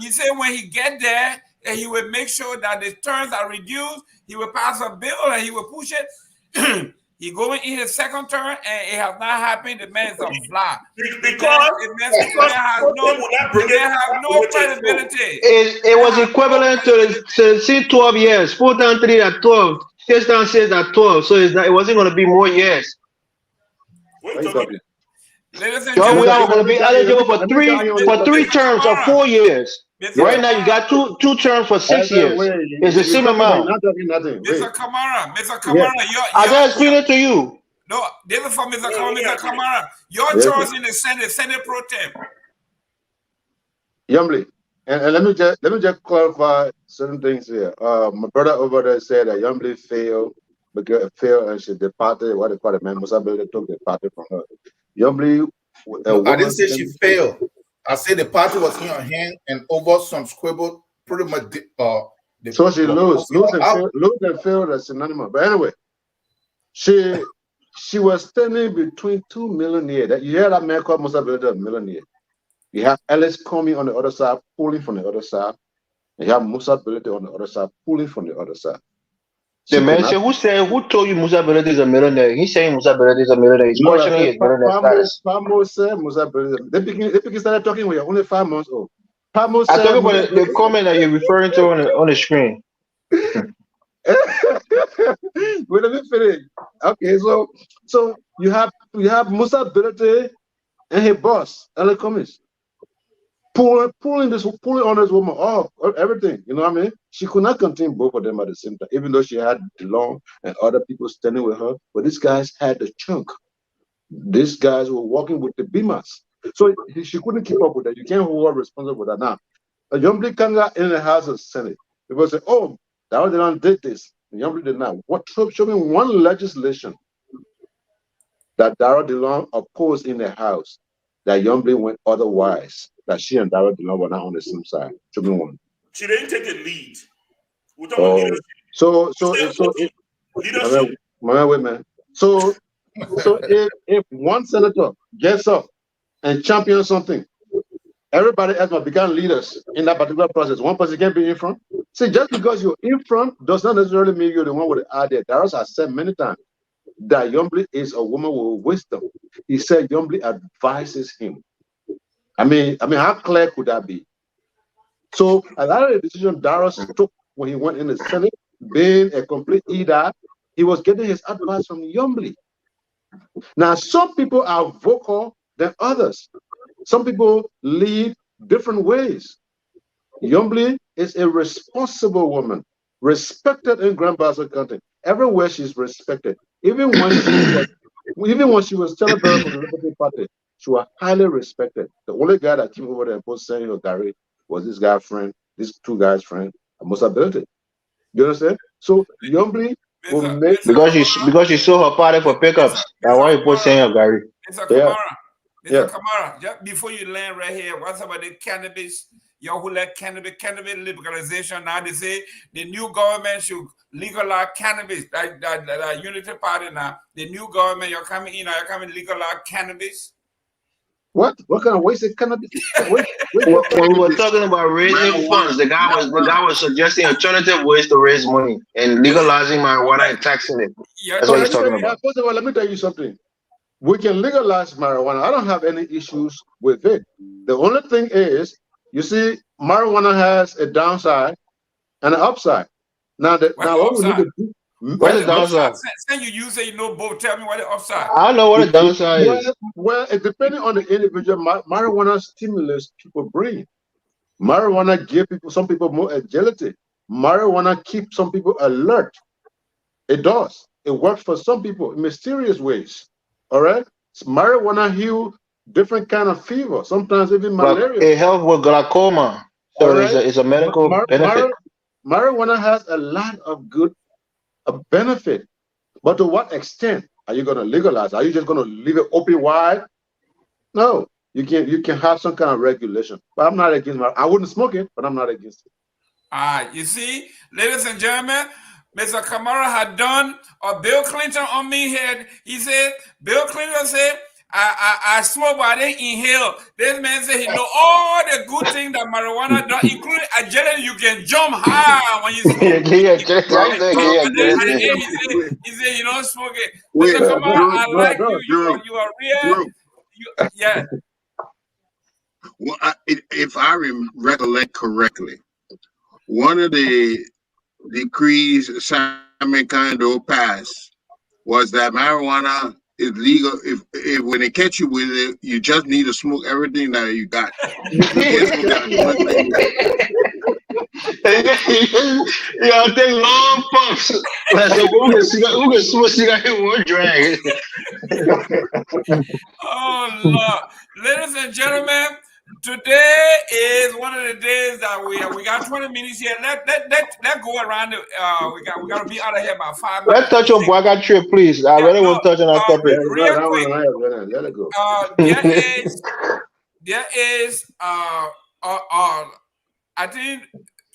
he said when he get there, and he would make sure that the terms are reduced. He will pass a bill and he will push it. He going in his second term and it has not happened. The man is a fly.
Because
the man has no credibility.
It was equivalent to the 12 years. 4 times 3 at 12. 6 times 6 at 12. So it wasn't going to be more years.
Ladies and
John, we
gentlemen,
are going to be eligible for three terms of 4 years. Right now, you got two terms for 6 years. It's the same amount.
Mr. Kamara,
I just explained it to you.
No, this is for Mr. Kamara. Your choice in the Senate Pro Tem.
Yombly, and let me just clarify certain things here. My brother over there said that Yombly failed and she departed. What they call it, man, Musabele took the party from her. Yombly,
I didn't say she failed. I said the party was in her hand and over some squibble, pretty much.
So she lose and fail as synonymous. But anyway, she was standing between two millionaires. That you hear that man called Musabele a millionaire. You have Ellis Comey on the other side, pulling from the other side. And you have Musabele on the other side, pulling from the other side.
The man said, who told you Musa Belede is a millionaire? He's saying Musa Belede is a millionaire. He's questioning his millionaire status.
Pamo said Musa Belede. They started talking when you're only 5 months old. Pamo
I talk about the comment that you're referring to on the screen.
Wait, let me finish. Okay, so you have Musa Belede and his boss, Ella Cummings, pulling on this woman off everything. You know what I mean? She could not contain both of them at the same time, even though she had DeLong and other people standing with her. But these guys had the chunk. These guys were walking with the beamers. So she couldn't keep up with that. You can't hold her responsible for that now. A Yombly Kanga in the House of Senate. People say, oh, Darrell Dillon did this. Yombly did not. Show me one legislation that Darrell Dillon opposed in the House that Yombly went otherwise, that she and Darrell Dillon were not on the same side. Show me one.
She didn't take the lead. We're talking about leadership.
Leadership. Wait, man. So if one senator gets up and champions something, everybody else must become leaders in that particular process. One person can't be in front. See, just because you're in front does not necessarily mean you're the one with the idea. Darrell has said many times that Yombly is a woman with wisdom. He said Yombly advises him. I mean, how clear could that be? So a lot of the decision Darrell took when he went in the Senate, being a complete leader, he was getting his advice from Yombly. Now, some people are vocal than others. Some people lead different ways. Yombly is a responsible woman, respected in Grand Bassa County. Everywhere she's respected. Even when she was celebrated for the Liberty Party, she was highly respected. The only guy that came over there and was saying, Gary, was this guy's friend, these two guys' friend, and Musabele. You understand? So Yombly will make
because she saw her party for pickups. That's why you put saying Gary.
Mr.
Yeah.
Kamara, Mr.
Yeah.
Kamara, just before you land right here, what's about the cannabis? Y'all who like cannabis legalization, now they say the new government should legalize cannabis. That Unity Party now, the new government, you're coming in, you're coming legalize cannabis.
What kind of wasted cannabis?
When we were talking about raising funds, the guy was suggesting alternative ways to raise money and legalizing marijuana and taxing it. That's what he's talking about.
First of all, let me tell you something. We can legalize marijuana. I don't have any issues with it. The only thing is, you see, marijuana has a downside and an upside. Now, what we need to do.
What's the downside?
Since you use it, you know both. Tell me what the upside.
I know what the downside is.
Well, it depending on the individual, marijuana stimulates people's brain. Marijuana gives some people more agility. Marijuana keeps some people alert. It does. It works for some people in mysterious ways. All right. Marijuana heals different kind of fever. Sometimes even malaria.
It helps with glaucoma. So it's a medical benefit.
Marijuana has a lot of good benefit, but to what extent are you going to legalize? Are you just going to leave it open wide? No, you can have some kind of regulation. But I'm not against I wouldn't smoke it, but I'm not against it.
You see, ladies and gentlemen, Mr. Kamara had done a Bill Clinton on me here. He said, Bill Clinton said, I smoke, but I didn't inhale. This man said he know all the good things that marijuana does, including agility. You can jump high when you smoke. He said you don't smoke it. Mr. Kamara, I like you. You are real. Yeah.
Well, if I recollect correctly, one of the decrees Simon Kondo passed was that marijuana is legal if when they catch you with it, you just need to smoke everything that you got.
Yeah, take long puffs. Who can smoke cigarette in one drag?
Oh Lord, ladies and gentlemen, today is one of the days that we got 20 minutes here. Let go around. We got to be out of here by 5 minutes.
Let's touch on Boakai trip, please. I really want to touch on that topic.
Real quick.
Let it go.
There is I think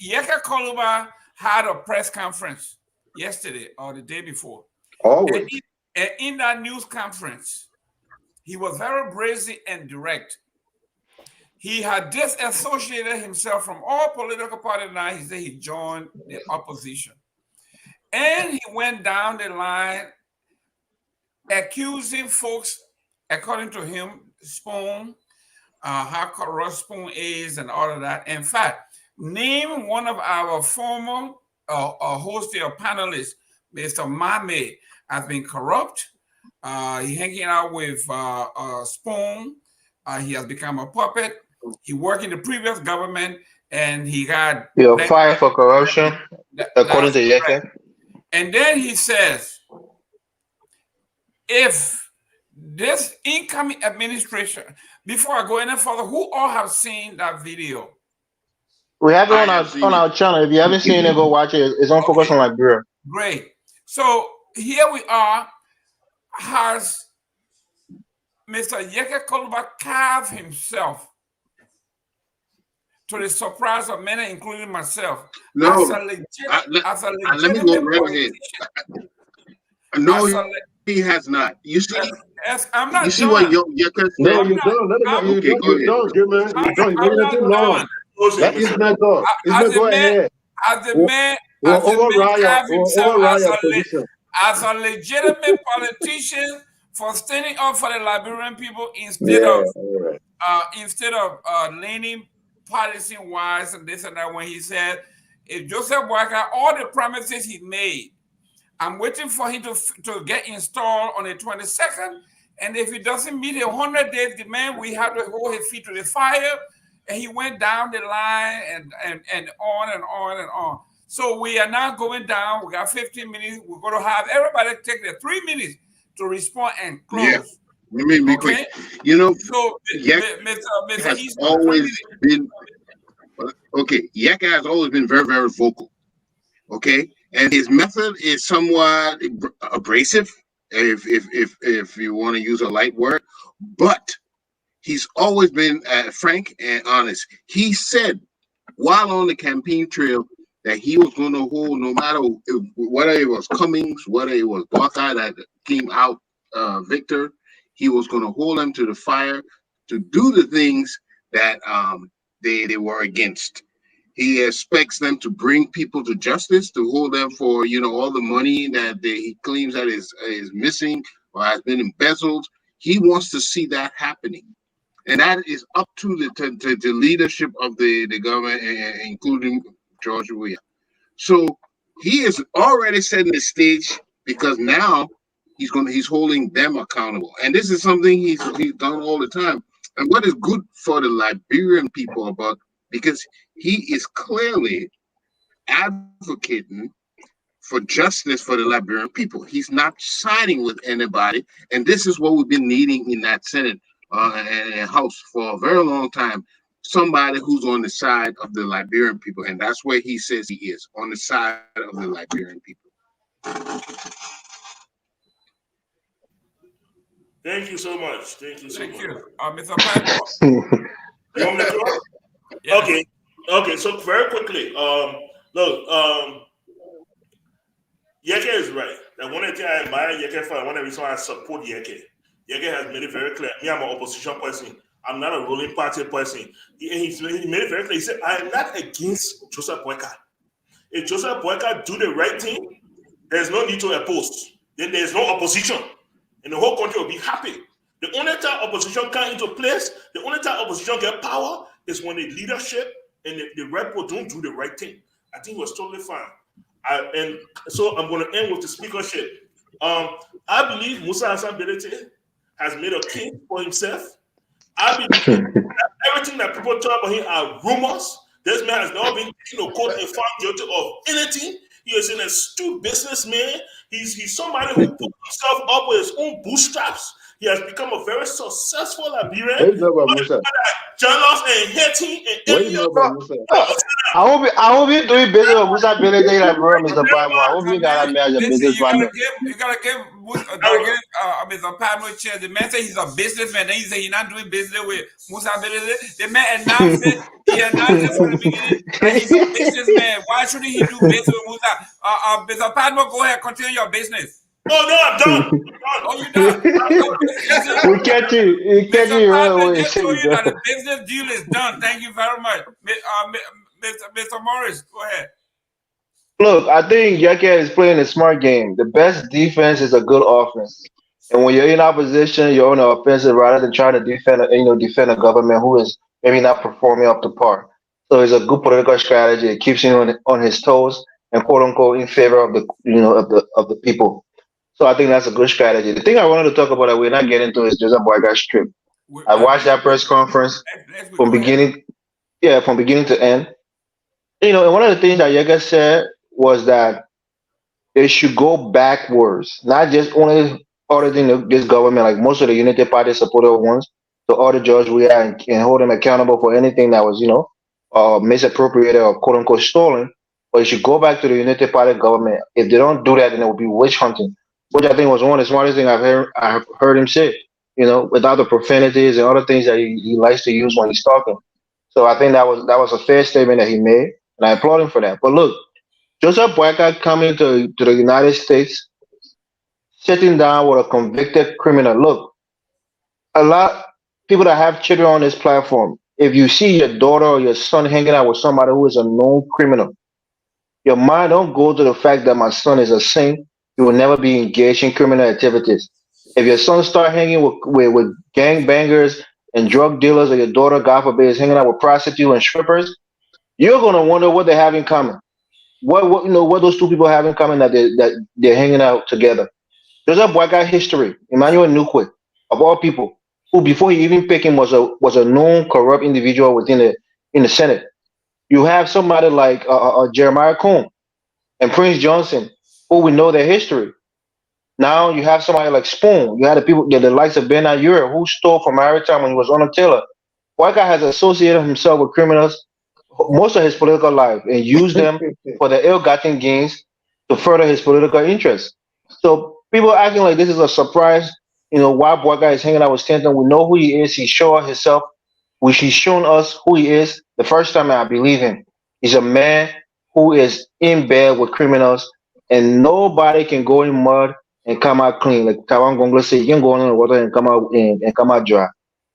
Yekeh Kolubah had a press conference yesterday or the day before.
Always.
And in that news conference, he was very brazen and direct. He had disassociated himself from all political parties. Now he said he joined the opposition. And he went down the line accusing folks, according to him, Spoon, how corrupt Spoon is and all of that. In fact, name one of our former hosts or panelists, Mr. Mame, has been corrupt. He hanging out with Spoon. He has become a puppet. He worked in the previous government, and he got
fired for corruption, according to Yekeh.
And then he says, if this incoming administration, before I go any further, who all have seen that video?
We have it on our channel. If you haven't seen it, go watch it. It's on Focus on Liberia.
Great. So here we are. Has Mr. Yekeh Kolubah carved himself, to the surprise of many, including myself, as a legitimate politician.
No, he has not. You see,
I'm not.
You see what Yekeh said?
No, you don't. You don't, good man. You don't. You let him know. Let this man go. Go ahead.
As the man, carved himself as a legitimate politician for standing up for the Liberian people instead of leaning partisan wise and this and that. When he said, if Joseph Boakai, all the promises he made, I'm waiting for him to get installed on the 22nd, and if he doesn't meet a 100 days demand, we have to hold his feet to the fire. And he went down the line and on and on and on. So we are now going down. We got 15 minutes. We're going to have everybody take their 3 minutes to respond and close.
Yeah. Let me be quick. You know, so
Mr.
has always been Yekeh has always been very, very vocal. Okay, and his method is somewhat abrasive. if you want to use a light word, but he's always been frank and honest. He said while on the campaign trail that he was going to hold no matter whether it was Cummings, whether it was Boakai that came out victor, he was going to hold them to the fire to do the things that they were against. He expects them to bring people to justice, to hold them for all the money that he claims that is missing or has been embezzled. He wants to see that happening, and that is up to the leadership of the government, including George Weah. So he is already setting the stage because now he's holding them accountable, and this is something he's done all the time. And what is good for the Liberian people about, because he is clearly advocating for justice for the Liberian people. He's not siding with anybody, and this is what we've been needing in that Senate and House for a very long time. Somebody who's on the side of the Liberian people, and that's where he says he is, on the side of the Liberian people.
Thank you so much. Thank you so much.
Thank you. Mr. Padmore.
You want me to go?
Yes.
Okay. So very quickly, look, Yekeh is right. And one thing I admire Yekeh for, one reason why I support Yekeh. Yekeh has made it very clear. Me, I'm an opposition person. I'm not a ruling party person. He made it very clear. He said, I am not against Joseph Boakai. If Joseph Boakai do the right thing, there's no need to oppose. Then there's no opposition. And the whole country will be happy. The only time opposition come into place, the only time opposition get power is when the leadership and the right people don't do the right thing. I think it was totally fine. And so I'm going to end with the speakership. I believe Musa Hassan Belete has made a king for himself. I believe that everything that people talk about him are rumors. This man has never been taken to court and found guilty of anything. He is an astute businessman. He's somebody who put himself up with his own bootstraps. He has become a very successful Liberian.
Where you know about Musa?
Jealous and hating and
Where you know about Musa?
I hope you're doing business with Musa Belete, like bro, Mr. Padmore. I hope you got that man as a business partner.
You gotta give Mr. Padmore a chance. The man said he's a businessman. Then he said he's not doing business with Musa Belete. The man announced it. He announced it from the beginning that he's a businessman. Why shouldn't he do business with Musa? Mr. Padmore, go ahead, continue your business.
Oh no, I'm done.
Oh, you done?
We catch you right away.
Just show you that the business deal is done. Thank you very much, Mr. Morris. Go ahead.
Look, I think Yekeh is playing a smart game. The best defense is a good offense. And when you're in opposition, you're on the offensive rather than trying to defend a government who is maybe not performing up to par. So it's a good political strategy. It keeps him on his toes and quote unquote in favor of the people. So I think that's a good strategy. The thing I wanted to talk about that we're not getting into is Joseph Boakai's trip. I watched that press conference from beginning to end. And one of the things that Yekeh said was that it should go backwards, not just only auditing this government, like most of the Unity Party supporter ones, to audit George Weah and hold him accountable for anything that was, misappropriated or quote unquote stolen. But it should go back to the Unity Party government. If they don't do that, then it will be witch hunting, which I think was one of the smartest things I've heard him say. Without the profanities and other things that he likes to use when he's talking. So I think that was a fair statement that he made, and I applaud him for that. But look, Joseph Boakai coming to the United States, sitting down with a convicted criminal. Look, a lot of people that have children on this platform, if you see your daughter or your son hanging out with somebody who is a known criminal, your mind don't go to the fact that my son is a saint. He will never be engaged in criminal activities. If your son start hanging with gangbangers and drug dealers, or your daughter, God forbid, is hanging out with prostitutes and strippers, you're gonna wonder what they have in common. What those two people have in common that they're hanging out together. There's a Boakai history. Emmanuel Nukwe, of all people, who before he even picked him was a known corrupt individual in the Senate. You have somebody like Jeremiah Cohn and Prince Johnson, who we know their history. Now you have somebody like Spoon. You had the likes of Ben Ayura, who stole from Maritime when he was on a Taylor. Boakai has associated himself with criminals most of his political life and used them for the ill-gotten gains to further his political interests. So People acting like this is a surprise. You know, why Boakai is hanging out with Stanton. We know who he is. He's showing himself, which he's shown us who he is. The first time I believe him. He's a man who is in bed with criminals, and nobody can go in mud and come out clean. Like Tawan Gongla said, you can go in the water and come out and come out dry.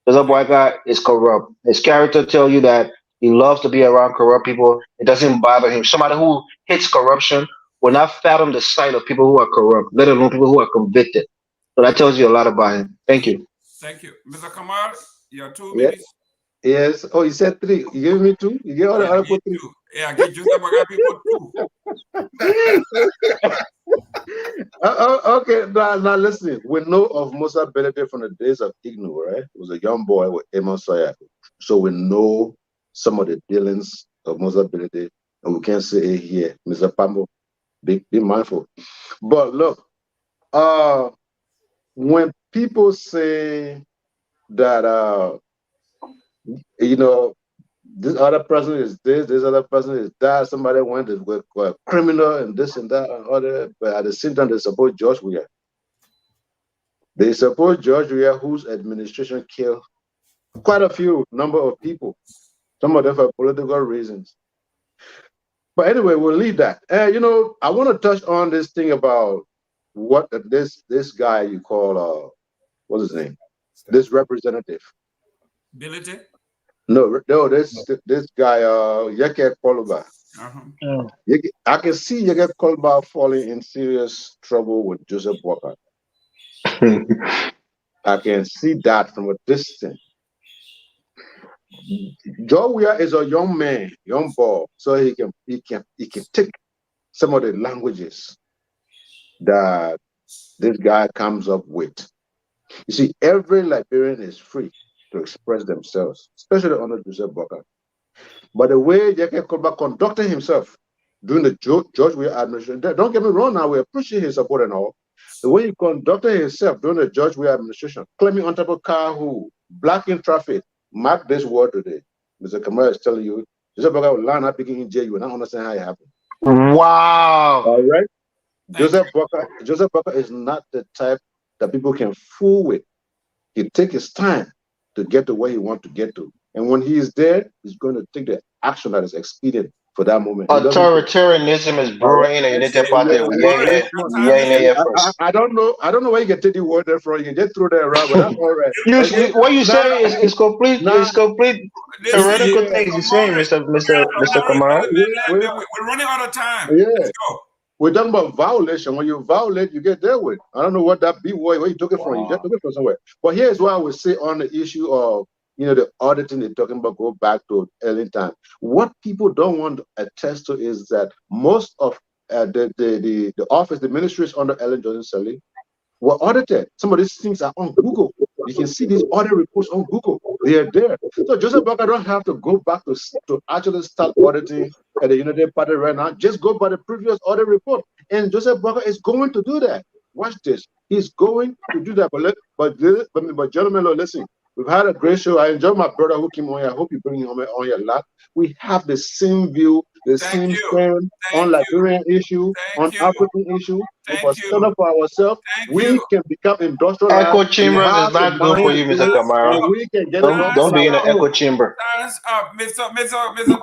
Because Boakai is corrupt. His character tell you that he loves to be around corrupt people. It doesn't bother him. Somebody who hates corruption will not fathom the sight of people who are corrupt, let alone people who are convicted. So that tells you a lot about him. Thank you.
Thank you. Mr. Kamal, your 2
Yeah.
minutes.
Yes. Oh, you said 3. You gave me 2. You gave all the
Yeah,
other
give
3.
2. Yeah, give Joseph Boakai people 2.
Okay, now listen. We know of Musa Benedict from the days of Igno, right? He was a young boy with Amos Sawyer. So we know some of the dealings of Musa Benedict, and we can't say it here. Mr. Pambo, be mindful. But look, when people say that, you know, this other person is this other person is that, somebody went to a criminal and this and that and other, but at the same time, they support George Weah. They support George Weah, whose administration killed quite a few number of people, some of them for political reasons. But anyway, we'll leave that. You know, I want to touch on this thing about what this guy you call what's his name? This representative.
Ability?
No, this guy Yekeh Kolubah.
Uh-huh.
I can see Yekeh Kolubah falling in serious trouble with Joseph Boakai. I can see that from a distance. Joe Weah is a young man, young boy, so he can take some of the languages that this guy comes up with. You see, every Liberian is free to express themselves, especially under Joseph Boakai. But the way Yekeh Kolubah conducted himself during the George Weah administration, don't get me wrong now, we appreciate his support and all. The way he conducted himself during the George Weah administration, claiming on top of car who, blocking traffic, mark this word today. Mr. Kamara is telling you, Joseph Boakai will learn how to in jail, you will not understand how it happened.
Wow.
All right? Joseph Boakai is not the type that people can fool with. He take his time to get to where he wants to get to. And when he is there, he's going to take the action that is expedient for that moment.
Authoritarianism is brewing in the United Party.
I don't know where you can take the word there from. You can just throw that around, but that's all right.
What you say is complete. It's complete theoretical things you're saying, Mr. Kamara.
We're running out of time.
Yeah.
Let's go.
We're talking about violation. When you violate, you get dealt with. I don't know what that be. Where you took it from? You just took it from somewhere. But here's what I would say on the issue of the auditing they're talking about. Go back to early time. What people don't want to attest to is that most of the office, the ministries under Ellen Johnson-Sirleaf were audited. Some of these things are on Google. You can see these audit reports on Google. They are there. So Joseph Boakai don't have to go back to actually start auditing at the United Party right now. Just go by the previous audit report. And Joseph Boakai is going to do that. Watch this. He's going to do that. But gentlemen, listen. We've had a great show. I enjoy my brother who came on here. I hope you bring him on your lap. We have the same view, the same stand on Liberian issue, on African issue. If we stand up for ourselves, we can become industrialized.
Echo chambers is not good for you, Mr. Kamara.
We can get
don't be in an echo chamber.
Mr.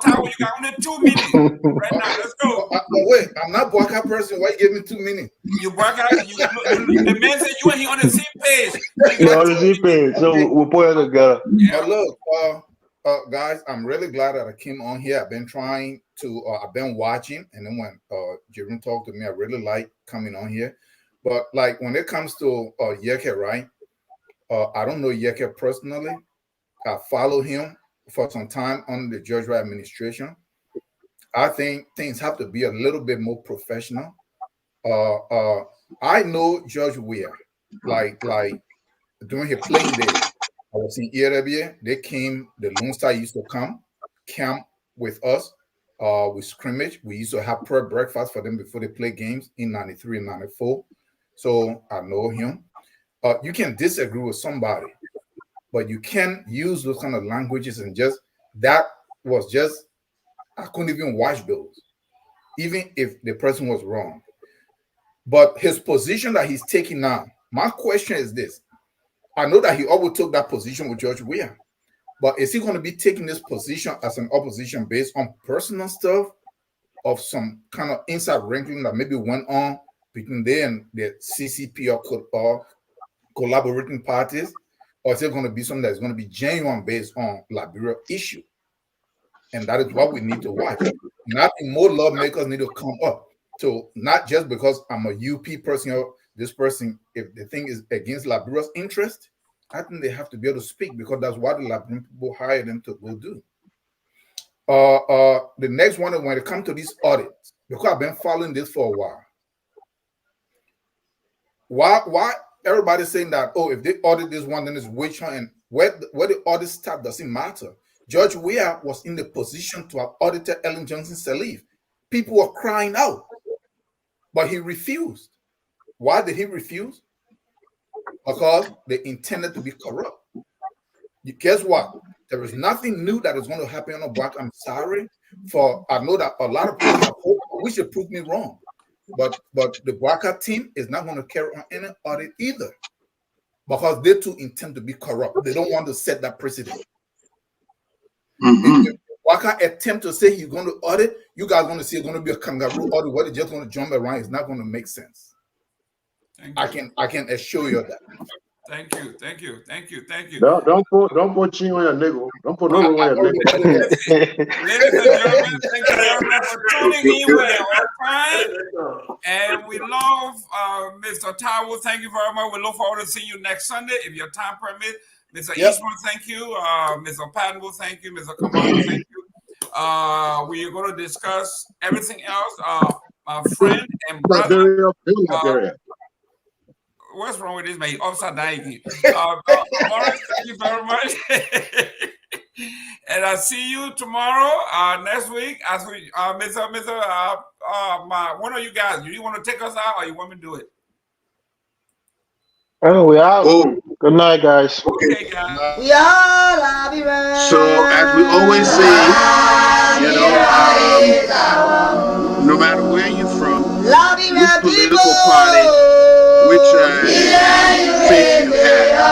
Tower, you got only 2 minutes right now. Let's go.
Wait, I'm not Boakai person. Why you give me 2 minutes?
You Boakai. The man said you and he on the same page.
You're on the same page, so we'll put it together.
But look, guys, I'm really glad that I came on here. I've been trying to, I've been watching, and then when Jerome talked to me, I really like coming on here. But like when it comes to Yekeh, right? I don't know Yekeh personally. I follow him for some time under the George Weah administration. I think things have to be a little bit more professional. I know George Weah, like during his playing days. I was in Liberia. They came, the Lone Star used to camp with us. We scrimmage. We used to have prayer breakfast for them before they play games in 93 and 94. So I know him. You can disagree with somebody, but you can't use those kind of languages and I couldn't even watch those, even if the person was wrong. But his position that he's taking now, my question is this. I know that he always took that position with George Weah, but is he going to be taking this position as an opposition based on personal stuff of some kind of inside wrangling that maybe went on between they and the CCP or collaborating parties? Or is it going to be something that's going to be genuine based on Liberia issue? And that is what we need to watch. And I think more lawmakers need to come up. So not just because I'm a UP person or this person, if the thing is against Liberia's interest, I think they have to be able to speak because that's what the Liberian people hire them to go do. The next one is when it comes to these audits, because I've been following this for a while. Why everybody's saying that, oh, if they audit this one, then it's which one, and where the audit start doesn't matter. George Weah was in the position to have audited Ellen Johnson Sirleaf. People were crying out, but he refused. Why did he refuse? Because they intended to be corrupt. Guess what? There is nothing new that is going to happen on the block. I'm sorry I know that a lot of people have hope. We should prove me wrong. But the Boakai team is not going to carry on any audit either because they too intend to be corrupt. They don't want to set that precedent. If Boakai attempt to say he's going to audit, you guys are going to see it's going to be a kangaroo audit where they're just going to jump around. It's not going to make sense. I can assure you of that.
Thank you.
Don't put chin on your nigga. Don't put no on your nigga.
Ladies and gentlemen, thank you very much for tuning in. We're on time. And we love Mr. Taiwo. Thank you very much. We look forward to seeing you next Sunday if your time permits. Mr. Eastman, thank you. Mr. Patton, thank you. Mr. Kamara, thank you. We are going to discuss everything else. My friend and brother. What's wrong with this, man? Upside down again. Morris, thank you very much. And I'll see you tomorrow, next week. As we, one of you guys, do you want to take us out or you want me to do it?
Oh, we out. Good night, guys.
Okay, guys.
So, as we always say, no matter where you're from, which political party, which